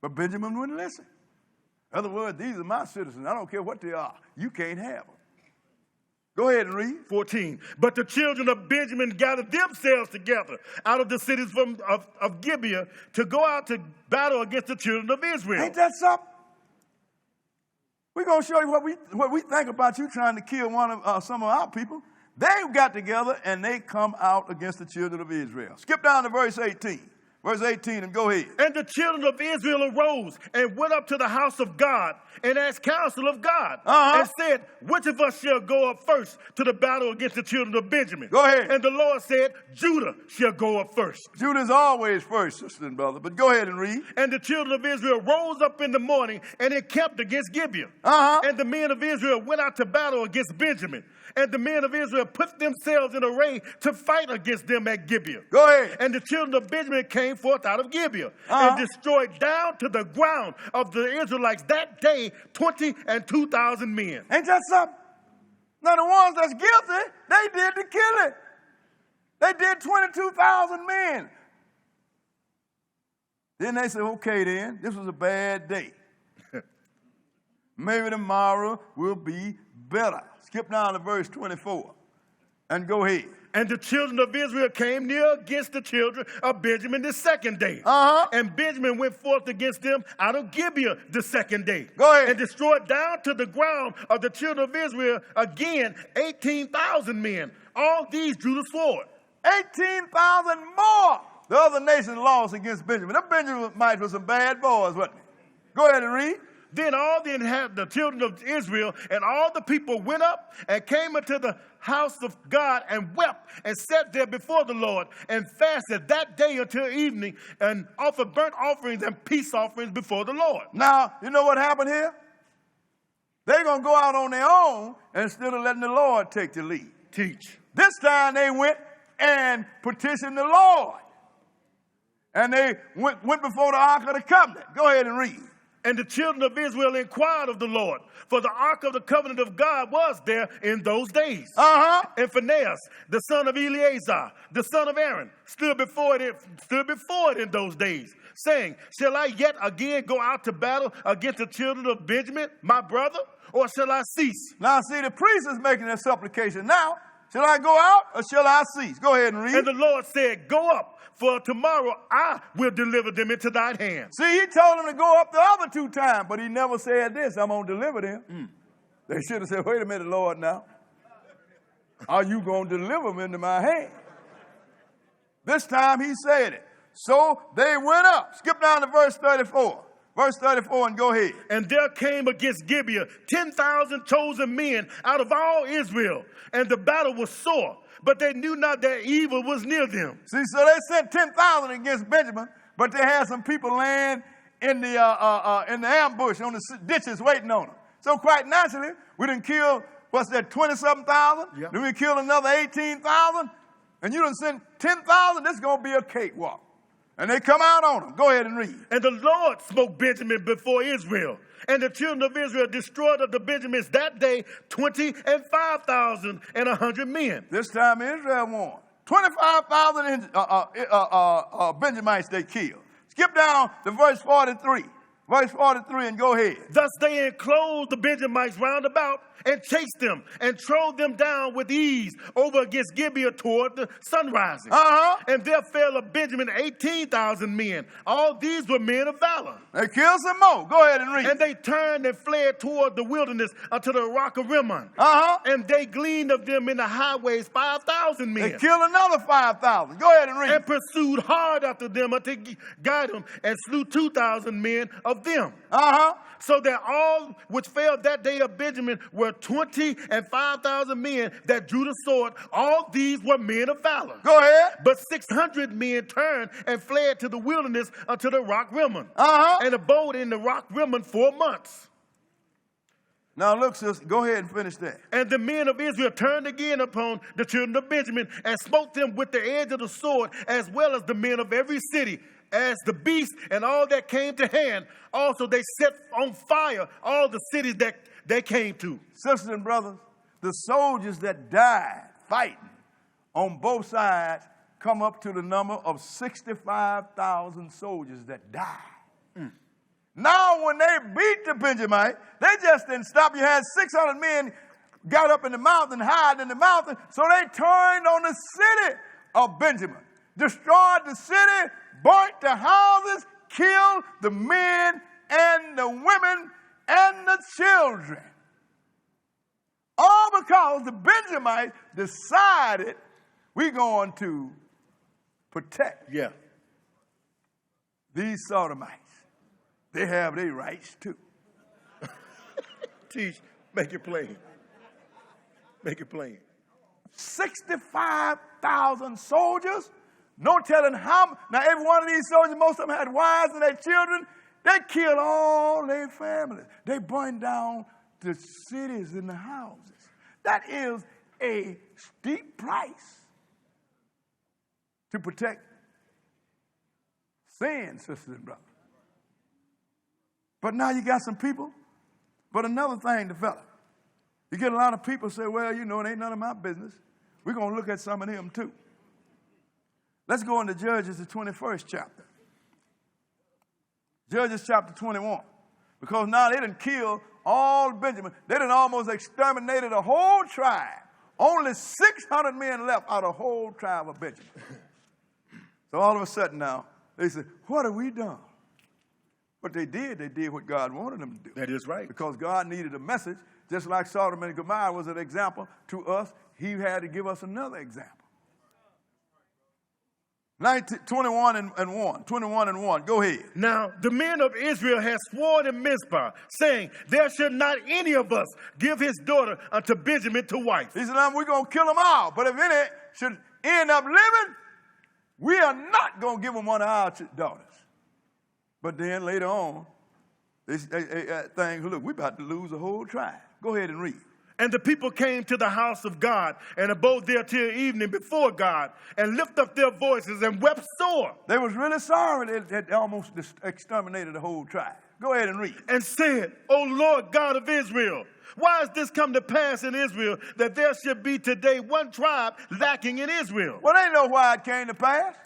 but Benjamin wouldn't listen. In other words, these are my citizens. I don't care what they are. You can't have them. Go ahead and read. 14. But the children of Benjamin gathered themselves together out of the cities of Gibeah to go out to battle against the children of Israel. Ain't that something? We're going to show you what we think about you trying to kill some of our people. They got together and they come out against the children of Israel. Skip down to verse 18. Verse 18 and go ahead. And the children of Israel arose and went up to the house of God and asked counsel of God and said, which of us shall go up first to the battle against the children of Benjamin? Go ahead. And the Lord said, Judah shall go up first. Judah's always first, sister and brother. But go ahead and read. And the children of Israel rose up in the morning and encamped against Gibeah. And the men of Israel went out to battle against Benjamin. And the men of Israel put themselves in array to fight against them at Gibeah. Go ahead. And the children of Benjamin came forth out of Gibeah and destroyed down to the ground of the Israelites that day 22,000 men. Ain't that something? Now the ones that's guilty, they did the killing. They did 22,000 men. Then they said, okay then, this was a bad day. Maybe tomorrow will be better. Skip down to verse 24 and go ahead. And the children of Israel came near against the children of Benjamin the second day. And Benjamin went forth against them out of Gibeah the second day. Go ahead. And destroyed down to the ground of the children of Israel again 18,000 men. All these drew the sword. 18,000 more. The other nations lost against Benjamin. Them Benjamites were some bad boys, wasn't they? Go ahead and read. Then all the children of Israel and all the people went up and came into the house of God and wept and sat there before the Lord and fasted that day until evening and offered burnt offerings and peace offerings before the Lord. Now, you know what happened here? They're going to go out on their own instead of letting the Lord take the lead. Teach. This time they went and petitioned the Lord. And they went before the Ark of the Covenant. Go ahead and read. And the children of Israel inquired of the Lord, for the ark of the covenant of God was there in those days. And Phinehas, the son of Eleazar, the son of Aaron, stood before it in those days, saying, shall I yet again go out to battle against the children of Benjamin, my brother, or shall I cease? Now see, the priest is making a supplication now. Shall I go out or shall I cease? Go ahead and read. And the Lord said, go up. For tomorrow I will deliver them into thine hand. See, he told them to go up the other 2 times, but he never said this, I'm going to deliver them. They should have said, wait a minute, Lord, now. Are you going to deliver them into my hand? This time he said it. So they went up. Skip down to verse 34. Verse 34 and go ahead. And there came against Gibeah 10,000 chosen men out of all Israel, and the battle was sore. But they knew not that evil was near them. See, so they sent 10,000 against Benjamin, but they had some people laying in the ambush on the ditches waiting on them. So quite naturally, we done killed, 20-something thousand? Yep. Then we killed another 18,000, and you done sent 10,000, this is going to be a cakewalk. And they come out on them. Go ahead and read. And the Lord smote Benjamin before Israel. And the children of Israel destroyed of the Benjamins that day 25,100 men. This time Israel won. 25,000 Benjamites they killed. Skip down to verse 43. Verse 43 and go ahead. Thus they enclosed the Benjamites round about and chased them and trode them down with ease over against Gibeah toward the sunrising. And there fell of Benjamin 18,000 men. All these were men of valor. They killed some more. Go ahead and read. And they turned and fled toward the wilderness unto the rock of Rimmon. And they gleaned of them in the highways 5,000 men. They killed another 5,000. Go ahead and read. And pursued hard after them unto Gidom and slew 2,000 men of them. So that all which fell that day of Benjamin were 25,000 men that drew the sword. All these were men of valor. Go ahead. But 600 men turned and fled to the wilderness unto the rock Rimmon. And abode in the rock Rimmon 4 months. Now look, sister, go ahead and finish that. And the men of Israel turned again upon the children of Benjamin and smote them with the edge of the sword, as well as the men of every city, as the beasts and all that came to hand. Also they set on fire all the cities that they came to. Sisters and brothers, the soldiers that died fighting on both sides come up to the number of 65,000 soldiers that died. Now when they beat the Benjamites, they just didn't stop. You had 600 men got up in the mountain, hiding in the mountain. So they turned on the city of Benjamin, destroyed the city, burnt the houses, killed the men and the women and the children. All because the Benjamites decided we're going to protect these Sodomites. They have their rights too. Teach, make it plain. Make it plain. 65,000 soldiers. No telling how. Now, every one of these soldiers, most of them had wives and their children. They killed all their families. They burned down the cities and the houses. That is a steep price to protect sin, sisters and brothers. But now you got some people. But another thing developed. You get a lot of people say, well, you know, it ain't none of my business. We're going to look at some of them too. Let's go into Judges, the 21st chapter. Judges chapter 21. Because now they done killed all Benjamin. They done almost exterminated a whole tribe. Only 600 men left out of the whole tribe of Benjamin. So all of a sudden now, they said, what have we done? What they did what God wanted them to do. That is right. Because God needed a message, just like Sodom and Gomorrah was an example to us. He had to give us another example. 21 and 1. Go ahead. Now, the men of Israel had sworn in Mizpah, saying, there should not any of us give his daughter unto Benjamin to wife. He said, we're going to kill them all. But if any should end up living, we are not going to give them one of our daughters. But then later on, they think, look, we're about to lose a whole tribe. Go ahead and read. And the people came to the house of God and abode there till evening before God and lifted up their voices and wept sore. They was really sorry they almost exterminated the whole tribe. Go ahead and read. And said, O Lord God of Israel, why has this come to pass in Israel that there should be today one tribe lacking in Israel? Well, they know why it came to pass.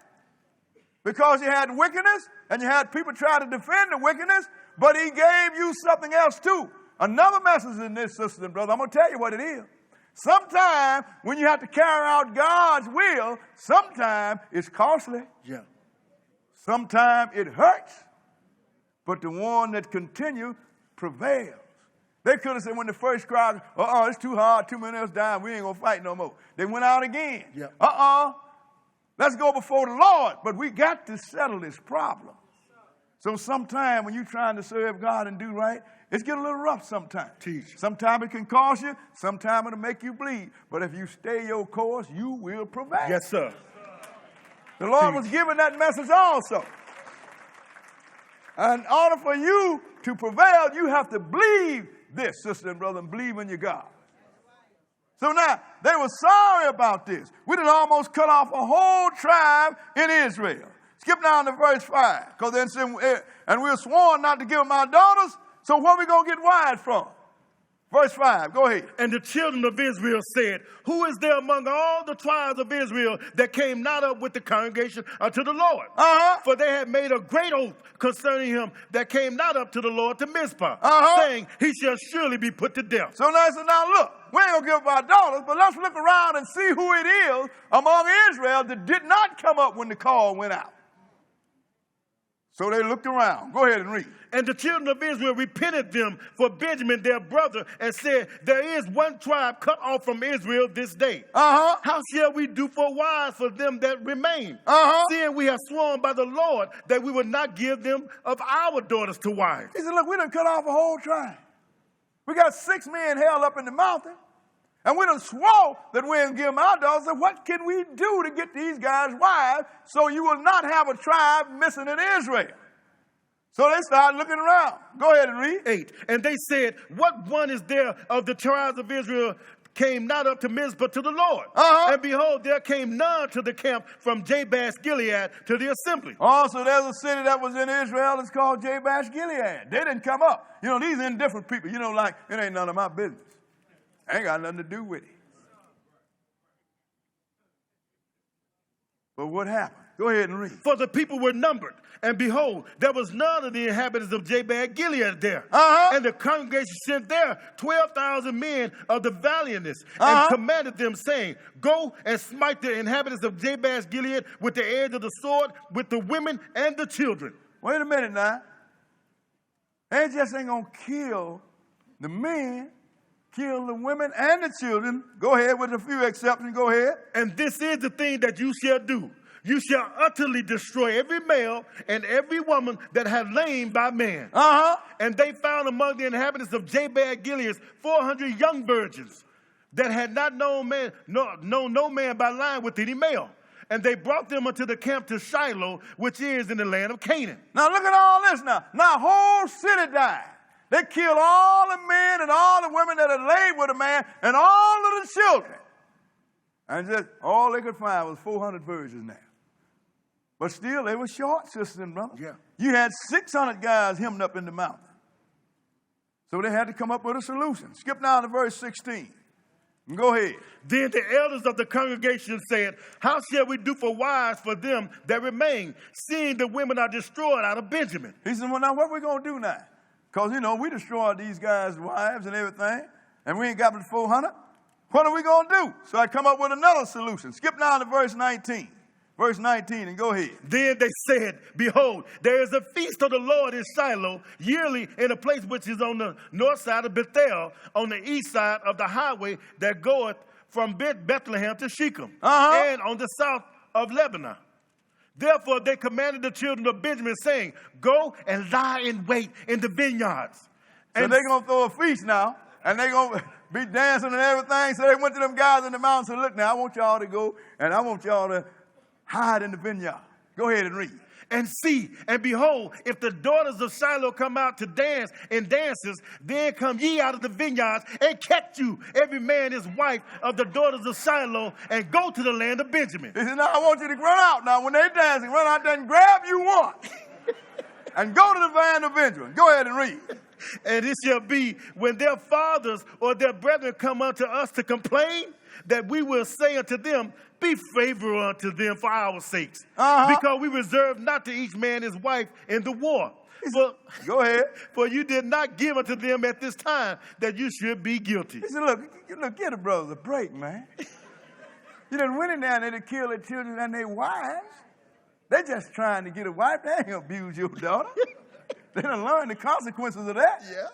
Because you had wickedness and you had people try to defend the wickedness, but he gave you something else too. Another message in this, sisters and brothers. I'm going to tell you what it is. Sometimes when you have to carry out God's will, sometimes it's costly. Yeah. Sometimes it hurts. But the one that continues prevails. They could have said when the first crowd, it's too hard, too many of us dying, we ain't going to fight no more. They went out again. Yeah. Let's go before the Lord. But we got to settle this problem. So sometimes when you're trying to serve God and do right, it's getting a little rough sometimes. Sometimes it can cost you. Sometimes it'll make you bleed. But if you stay your course, you will prevail. Yes, sir. The Lord was giving that message also. And in order for you to prevail, you have to believe this, sister and brother, and believe in your God. So now, they were sorry about this. We done almost cut off a whole tribe in Israel. Skip down to verse 5. Because then said, and we were sworn not to give them our daughters. So where are we going to get wives from? Verse 5, go ahead. And the children of Israel said, who is there among all the tribes of Israel that came not up with the congregation unto the Lord? For they had made a great oath concerning him that came not up to the Lord to Mizpah, saying, he shall surely be put to death. So now I said, now look, we ain't going to give up our daughters, but let's look around and see who it is among Israel that did not come up when the call went out. So they looked around. Go ahead and read. And the children of Israel repented them for Benjamin their brother and said, there is one tribe cut off from Israel this day. How shall we do for wives for them that remain? Seeing we have sworn by the Lord that we would not give them of our daughters to wives. He said, look, we done cut off a whole tribe. We got 6 men held up in the mountain. And we done swore that we didn't give them our daughters. So what can we do to get these guys wives so you will not have a tribe missing in Israel? So they started looking around. Go ahead and read. 8. And they said, what one is there of the tribes of Israel came not up to Mizpah to the Lord? And behold, there came none to the camp from Jabesh Gilead to the assembly. So there's a city that was in Israel that's called Jabesh Gilead. They didn't come up. You know, these indifferent people, you know, like, it ain't none of my business. I ain't got nothing to do with it. But what happened? Go ahead and read. For the people were numbered, and behold, there was none of the inhabitants of Jabesh Gilead there. And the congregation sent there 12,000 men of the valiantness, and commanded them, saying, Go and smite the inhabitants of Jabesh Gilead with the edge of the sword, with the women and the children. Wait a minute now. They just ain't going to kill the men, kill the women and the children. Go ahead with a few exceptions. Go ahead. And this is the thing that you shall do. You shall utterly destroy every male and every woman that had lain by man. And they found among the inhabitants of Jabesh Gilead 400 young virgins that had not known no man by lying with any male. And they brought them unto the camp to Shiloh, which is in the land of Canaan. Now look at all this now. Now a whole city died. They killed all the men and all the women that had laid with a man and all of the children. And just all they could find was 400 virgins now. But still, they were short, sisters and brothers. Yeah. You had 600 guys hemmed up in the mountain. So they had to come up with a solution. Skip down to verse 16. Go ahead. Then the elders of the congregation said, How shall we do for wives for them that remain, seeing the women are destroyed out of Benjamin? He said, well, now what are we going to do now? Because, we destroyed these guys' wives and everything, and we ain't got but 400. What are we going to do? So I come up with another solution. Skip down to verse 19. Verse 19, and go ahead. Then they said, Behold, there is a feast of the Lord in Shiloh, yearly in a place which is on the north side of Bethel, on the east side of the highway that goeth from Bethlehem to Shechem, and on the south of Lebanon. Therefore they commanded the children of Benjamin, saying, Go and lie in wait in the vineyards. So they're going to throw a feast now, and they're going to be dancing and everything. So they went to them guys in the mountains and said, Look, now I want y'all to go, and I want y'all to hide in the vineyard. Go ahead and read. And see, and behold, if the daughters of Shiloh come out to dance in dances, then come ye out of the vineyards and catch you, every man his wife of the daughters of Shiloh, and go to the land of Benjamin. He said, now I want you to run out. Now when they're dancing, run out there and grab you one. And go to the land of Benjamin. Go ahead and read. And it shall be when their fathers or their brethren come unto us to complain, that we will say unto them, Be favorable unto them for our sakes, because we reserve not to each man his wife in the war. Go ahead. For you did not give unto them at this time that you should be guilty. He said, look, give the brothers a break, man. You done went in there and they done killed their children and their wives. They're just trying to get a wife. They ain't gonna abuse your daughter. They done learned the consequences of that. Yeah.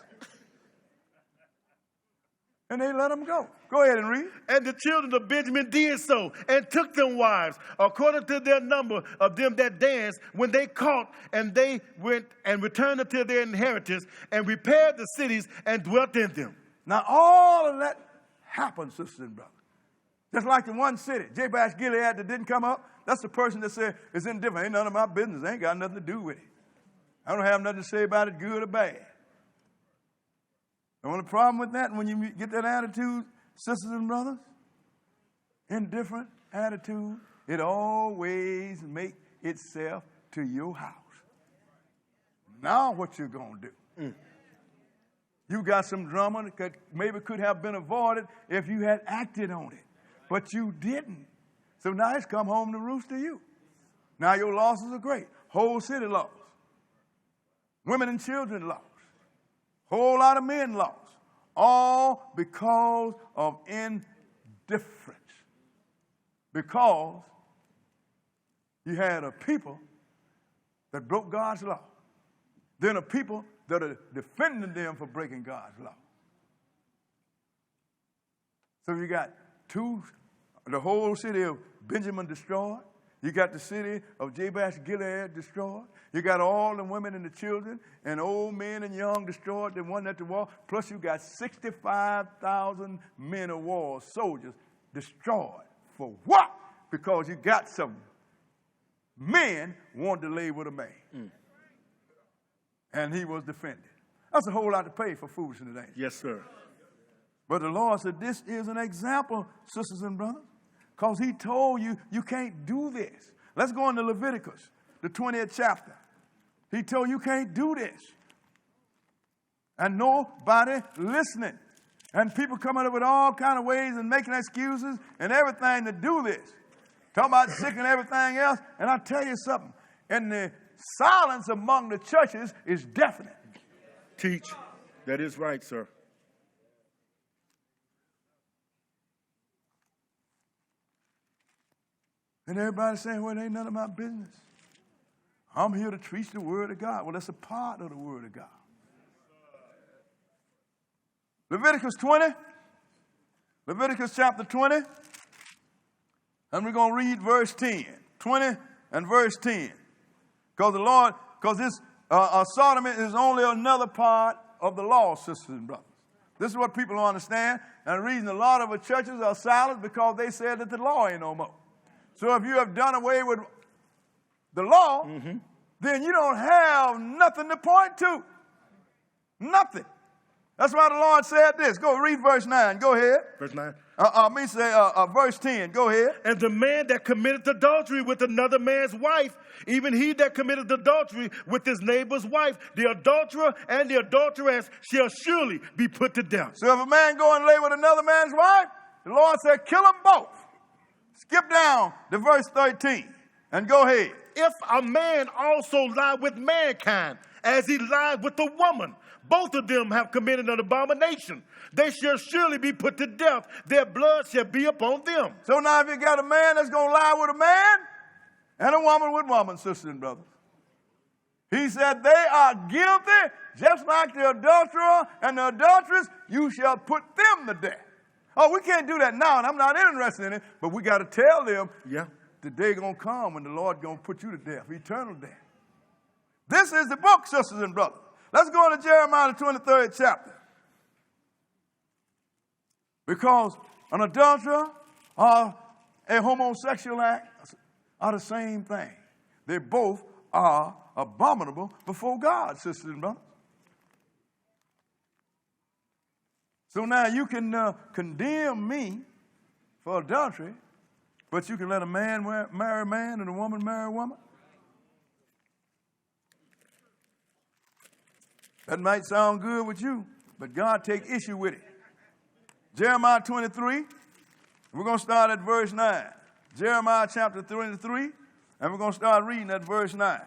And they let them go. Go ahead and read. And the children of Benjamin did so, and took them wives, according to their number of them that danced, when they caught, and they went and returned unto their inheritance, and repaired the cities, and dwelt in them. Now all of that happened, sisters and brothers. Just like the one city, Jabesh Gilead, that didn't come up, that's the person that said, it's indifferent. Ain't none of my business. Ain't got nothing to do with it. I don't have nothing to say about it, good or bad. The only problem with that, when you get that attitude, sisters and brothers, indifferent attitude, it always make itself to your house. Now what you going to do? You got some drama that maybe could have been avoided if you had acted on it. But you didn't. So now it's come home to roost to you. Now your losses are great. Whole city lost. Women and children lost. Whole lot of men lost. All because of indifference. Because you had a people that broke God's law. Then a people that are defending them for breaking God's law. So you got the whole city of Benjamin destroyed. You got the city of Jabesh Gilead destroyed. You got all the women and the children and old men and young destroyed, the one at the war. Plus you got 65,000 men of war, soldiers destroyed. For what? Because you got some men wanted to lay with a man. And he was defended. That's a whole lot to pay for foolishness today. Yes, sir. But the Lord said, this is an example, sisters and brothers, because he told you, you can't do this. Let's go into Leviticus, the 20th chapter. He told you can't do this. And nobody listening. And people coming up with all kind of ways and making excuses and everything to do this. Talking about sick and everything else. And I tell you something. And the silence among the churches is definite. Teach. That is right, sir. And everybody's saying, well, it ain't none of my business. I'm here to preach the word of God. Well, that's a part of the word of God. Leviticus 20. Leviticus chapter 20. And we're going to read verse 10. 20 and verse 10. Because this sodomy is only another part of the law, sisters and brothers. This is what people don't understand. And the reason a lot of the churches are silent because they said that the law ain't no more. So if you have done away with the law, then you don't have nothing to point to. Nothing. That's why the Lord said this. Go read verse 9. Go ahead. Verse 9. Verse 10. Go ahead. And the man that committed adultery with another man's wife, even he that committed adultery with his neighbor's wife, the adulterer and the adulteress shall surely be put to death. So if a man go and lay with another man's wife, the Lord said, kill them both. Skip down to verse 13 and go ahead. If a man also lie with mankind, as he lied with the woman, both of them have committed an abomination. They shall surely be put to death. Their blood shall be upon them. So now if you got a man that's going to lie with a man and a woman with woman, sisters and brothers, he said they are guilty, just like the adulterer and the adulteress. You shall put them to death. Oh, we can't do that now, and I'm not interested in it, but we got to tell them the day going to come when the Lord going to put you to death, eternal death. This is the book, sisters and brothers. Let's go to Jeremiah, the 23rd chapter. Because an adulterer or a homosexual act are the same thing. They both are abominable before God, sisters and brothers. So now you can condemn me for adultery, but you can let a man marry a man and a woman marry a woman? That might sound good with you, but God take issue with it. Jeremiah 23, we're going to start at verse 9. Jeremiah chapter 23, and we're going to start reading at verse 9.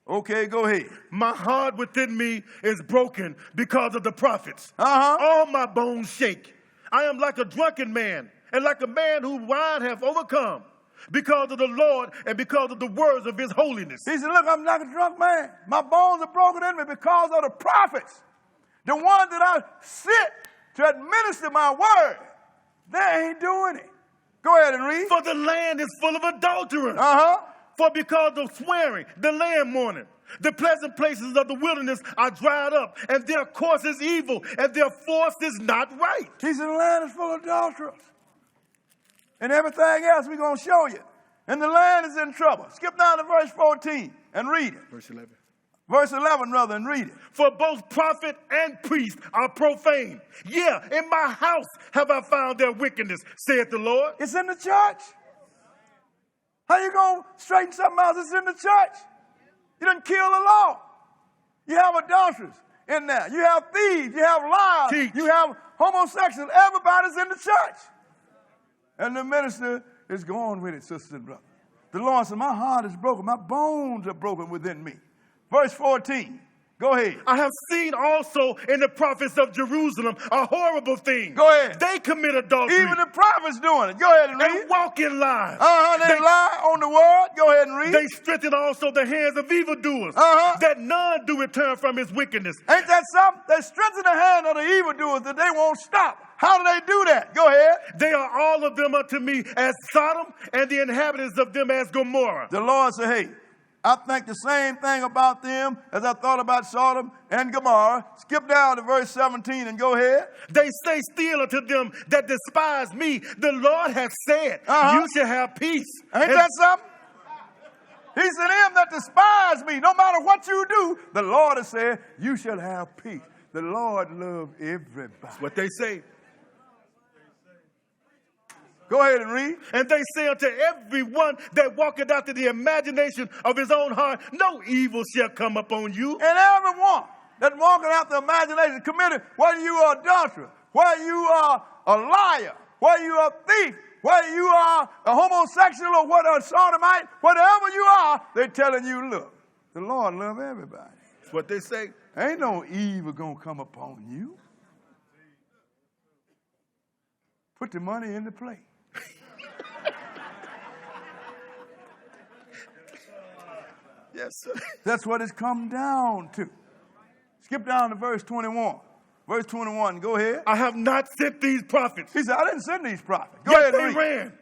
Okay, go ahead. My heart within me is broken because of the prophets. All my bones shake. I am like a drunken man, and like a man whose wine hath overcome, because of the Lord and because of the words of his holiness. He said, look, I'm like a drunk man. My bones are broken in me because of the prophets. The ones that I sit to administer my word, they ain't doing it. Go ahead and read. For the land is full of adulterers. For because of swearing, the land mourning, the pleasant places of the wilderness are dried up, and their course is evil, and their force is not right. He said, the land is full of adulterers. And everything else we're going to show you. And the land is in trouble. Skip down to verse 14 and read it. Verse 11. Verse 11, rather, and read it. For both prophet and priest are profane. Yeah, in my house have I found their wickedness, saith the Lord. It's in the church. How you going to straighten something else? It's in the church. You didn't kill the law. You have adulterers in there. You have thieves. You have liars. You have homosexuals. Everybody's in the church. And the minister is going with it, sisters and brothers. The Lord said, my heart is broken. My bones are broken within me. Verse 14. Go ahead. I have seen also in the prophets of Jerusalem a horrible thing. Go ahead. They commit adultery. Even the prophets doing it. Go ahead and read. And walk in lies. They lie on the word. Go ahead and read. They strengthen also the hands of evildoers, that none do return from his wickedness. Ain't that something? They strengthen the hand of the evildoers that they won't stop. How do they do that? Go ahead. They are all of them unto me as Sodom, and the inhabitants of them as Gomorrah. The Lord said, hey, I think the same thing about them as I thought about Sodom and Gomorrah. Skip down to verse 17 and go ahead. They say still unto them that despise me, the Lord hath said, you shall have peace. Ain't that something? He said, them that despise me, no matter what you do, the Lord has said, you shall have peace. The Lord loves everybody. That's what they say. Go ahead and read. And they say unto everyone that walketh after the imagination of his own heart, no evil shall come upon you. And everyone that walketh after imagination committed, whether you are adulterer, whether you are a liar, whether you are a thief, whether you are a homosexual or what a sodomite, whatever you are, they're telling you, look, the Lord loves everybody. That's what they say. Ain't no evil going to come upon you. Put the money in the plate. Yes, sir. That's what it's come down to. Skip down to verse 21. Verse 21, go ahead. I have not sent these prophets. He said, I didn't send these prophets. Go Yet ahead and they read. ran.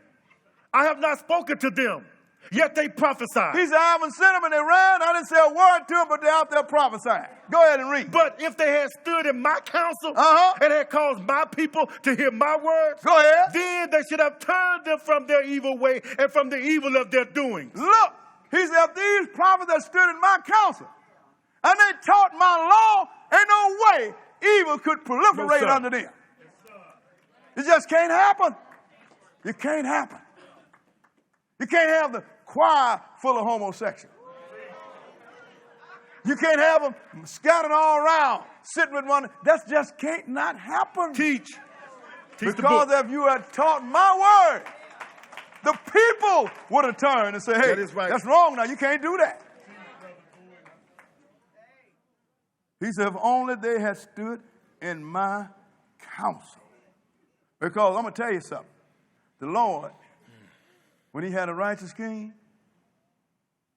I have not spoken to them. Yet they prophesied. He said, I haven't sent them and they ran. I didn't say a word to them, but they're out there prophesying. Go ahead and read. But if they had stood in my counsel and had caused my people to hear my words, go ahead. Then they should have turned them from their evil way and from the evil of their doings. Look, he said, if these prophets that stood in my counsel and they taught my law, ain't no way evil could proliferate under them. It just can't happen. It can't happen. You can't have the choir full of homosexuals. You can't have them scattered all around, sitting with one. That just can't not happen. Teach because if you had taught my word, the people would have turned and said, hey, that's wrong now. You can't do that. He said, if only they had stood in my counsel. Because I'm going to tell you something. The Lord, when he had a righteous king,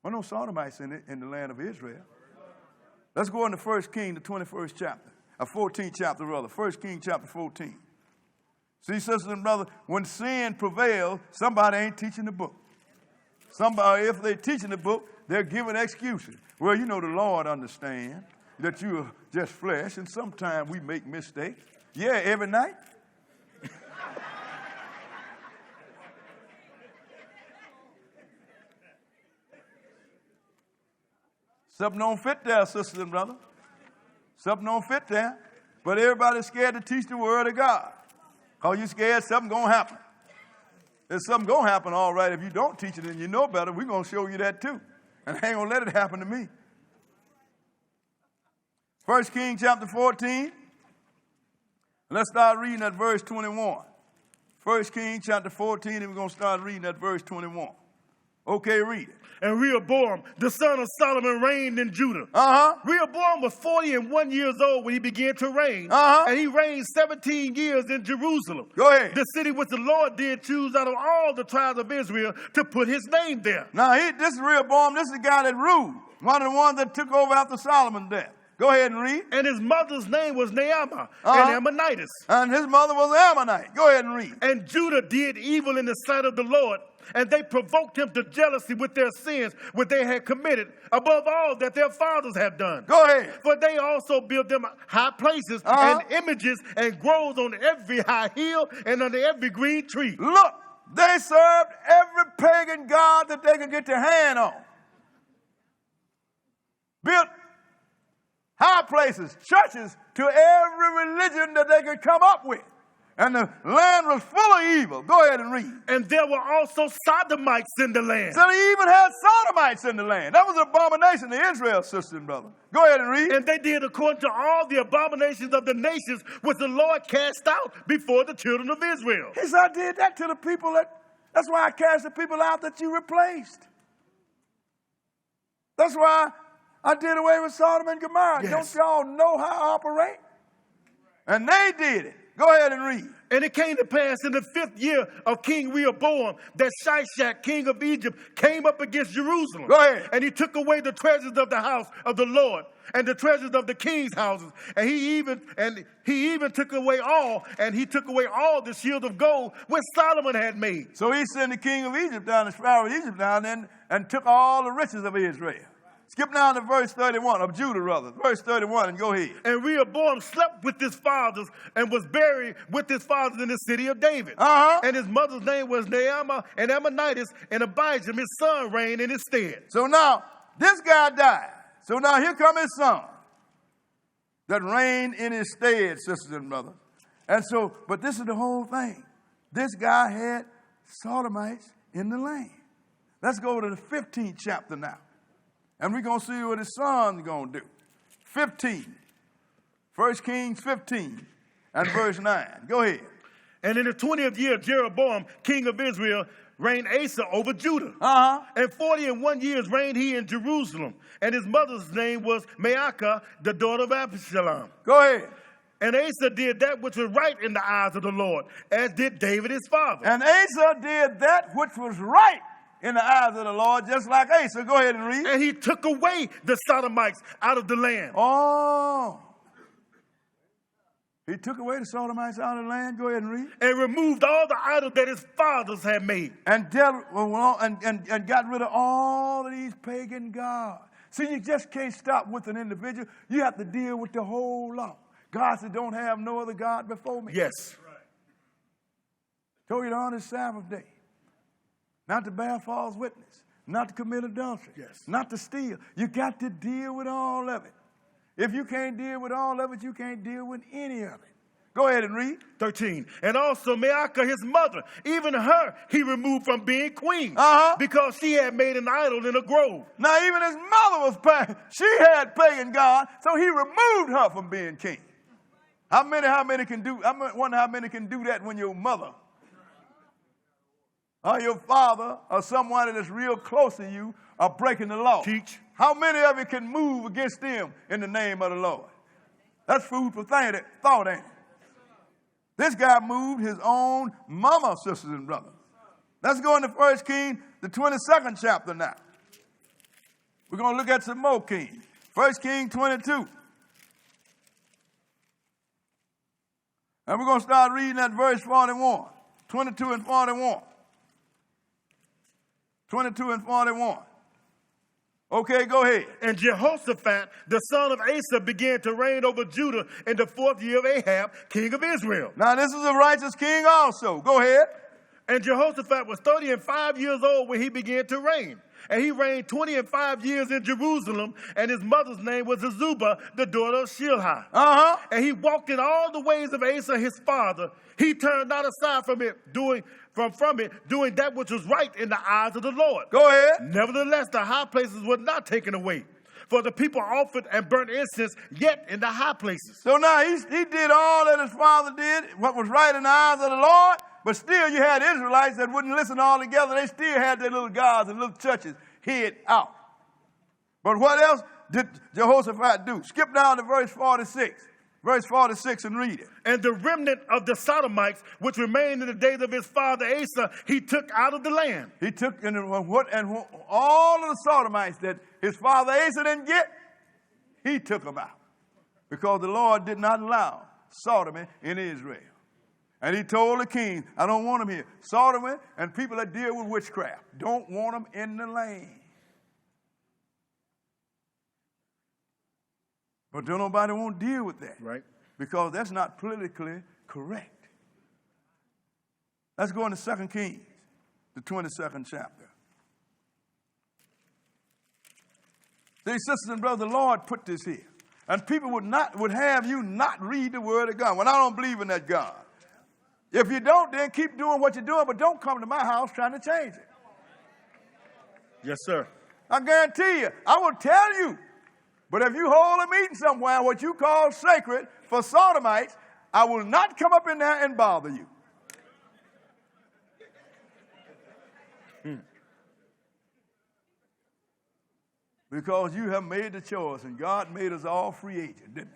well, no Sodomites in the land of Israel. Let's go into 1 King, the 21st chapter, 14th chapter rather, 1 King chapter 14. See, sisters and brothers, when sin prevails, somebody ain't teaching the book. Somebody, if they're teaching the book, they're giving excuses. Well, you know the Lord understands that you are just flesh, and sometimes we make mistakes. Yeah, every night. Something don't fit there, sisters and brothers. Something don't fit there. But everybody's scared to teach the word of God. Because you're scared something going to happen. There's something going to happen, all right. If you don't teach it and you know better, we're going to show you that too. And I ain't going to let it happen to me. 1 King chapter 14. Let's start reading at verse 21. 1 King chapter 14, and we're going to start reading at verse 21. Okay, read it. And Rehoboam, the son of Solomon, reigned in Judah. Rehoboam was 41 years old when he began to reign. And he reigned 17 years in Jerusalem. Go ahead. The city which the Lord did choose out of all the tribes of Israel to put his name there. Now, this is Rehoboam. This is the guy that ruled. One of the ones that took over after Solomon's death. Go ahead and read. And his mother's name was Naamah, an Ammonitess. And his mother was an Ammonite. Go ahead and read. And Judah did evil in the sight of the Lord, and they provoked him to jealousy with their sins, which they had committed, above all that their fathers had done. Go ahead. For they also built them high places and images and groves on every high hill and under every green tree. Look, they served every pagan god that they could get their hand on. Built high places, churches to every religion that they could come up with. And the land was full of evil. Go ahead and read. And there were also Sodomites in the land. So they even had Sodomites in the land. That was an abomination to Israel, sister and brother. Go ahead and read. And they did according to all the abominations of the nations which the Lord cast out before the children of Israel. He said, I did that to the people that's why I cast the people out that you replaced. That's why I did away with Sodom and Gomorrah. Yes. Don't y'all know how I operate? And they did it. Go ahead and read. And it came to pass in the 5th year of King Rehoboam that Shishak, king of Egypt, came up against Jerusalem. Go ahead. And he took away the treasures of the house of the Lord and the treasures of the king's houses. And he even took away all, and he took away all the shield of gold which Solomon had made. So he sent the king of Egypt down, the Pharaoh of Egypt down there, and took all the riches of Israel. Skip down to verse 31, of Judah, rather. Verse 31, and go ahead. And Rehoboam slept with his fathers and was buried with his fathers in the city of David. And his mother's name was Naamah, an Ammonitess, and Abijam, his son, reigned in his stead. So now, this guy died. So now here come his son that reigned in his stead, sisters and brothers. And so, but this is the whole thing. This guy had Sodomites in the land. Let's go to the 15th chapter now. And we're going to see what his son's going to do. 15. 1 Kings 15 and verse 9. Go ahead. And in the 20th year, Jeroboam, king of Israel, reigned Asa over Judah. And 41 years reigned he in Jerusalem. And his mother's name was Maacah, the daughter of Absalom. Go ahead. And Asa did that which was right in the eyes of the Lord, as did David his father. And Asa did that which was right in the eyes of the Lord, just like Asa. Go ahead and read. And he took away the Sodomites out of the land. Oh. He took away the Sodomites out of the land. Go ahead and read. And removed all the idols that his fathers had made. And got rid of all of these pagan gods. See, you just can't stop with an individual. You have to deal with the whole lot. God said, don't have no other God before me. Yes. Told you to honor the Sabbath day. Not to bear false witness. Not to commit adultery. Yes. Not to steal. You got to deal with all of it. If you can't deal with all of it, you can't deal with any of it. Go ahead and read. 13. And also Maacah, his mother, even her he removed from being queen. Because she had made an idol in a grove. Now even his mother was pagan. She had pagan God, so he removed her from being king. How many can do? I wonder how many can do that when your mother or your father or someone that's real close to you are breaking the law. Teach. How many of you can move against them in the name of the Lord? That's food for thought, ain't it? This guy moved his own mama, sisters and brothers. Let's go into 1 Kings, the 22nd chapter now. We're going to look at some more kings. 1 Kings 22. And we're going to start reading at verse 41. 22 and 41. 22 and 41. Okay, go ahead. And Jehoshaphat, the son of Asa, began to reign over Judah in the 4th year of Ahab, king of Israel. Now, this is a righteous king also. Go ahead. And Jehoshaphat was 35 years old when he began to reign. And he reigned 25 years in Jerusalem, and his mother's name was Azubah, the daughter of Shilhi. And he walked in all the ways of Asa, his father. He turned not aside from it, doing that which was right in the eyes of the Lord. Go ahead. Nevertheless, the high places were not taken away, for the people offered and burnt incense yet in the high places. So now he did all that his father did, what was right in the eyes of the Lord, but still you had Israelites that wouldn't listen all together. They still had their little gods and little churches hid out. But what else did Jehoshaphat do? Skip down to verse 46. Verse 46 and read it. And the remnant of the Sodomites, which remained in the days of his father Asa, he took out of the land. He took all of the Sodomites that his father Asa didn't get, he took them out. Because the Lord did not allow sodomy in Israel. And he told the king, I don't want them here. Sodomy and people that deal with witchcraft, don't want them in the land. But don't nobody want to deal with that. Right. Because that's not politically correct. Let's go into 2 Kings, the 22nd chapter. See, sisters and brothers, the Lord put this here. And people would have you not read the word of God. Well, I don't believe in that God. If you don't, then keep doing what you're doing, but don't come to my house trying to change it. Yes, sir. I guarantee you, I will tell you. But if you hold a meeting somewhere, what you call sacred for sodomites, I will not come up in there and bother you. Because you have made the choice, and God made us all free agents, didn't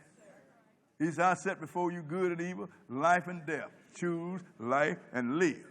he? He said, I set before you good and evil, life and death. Choose life and live.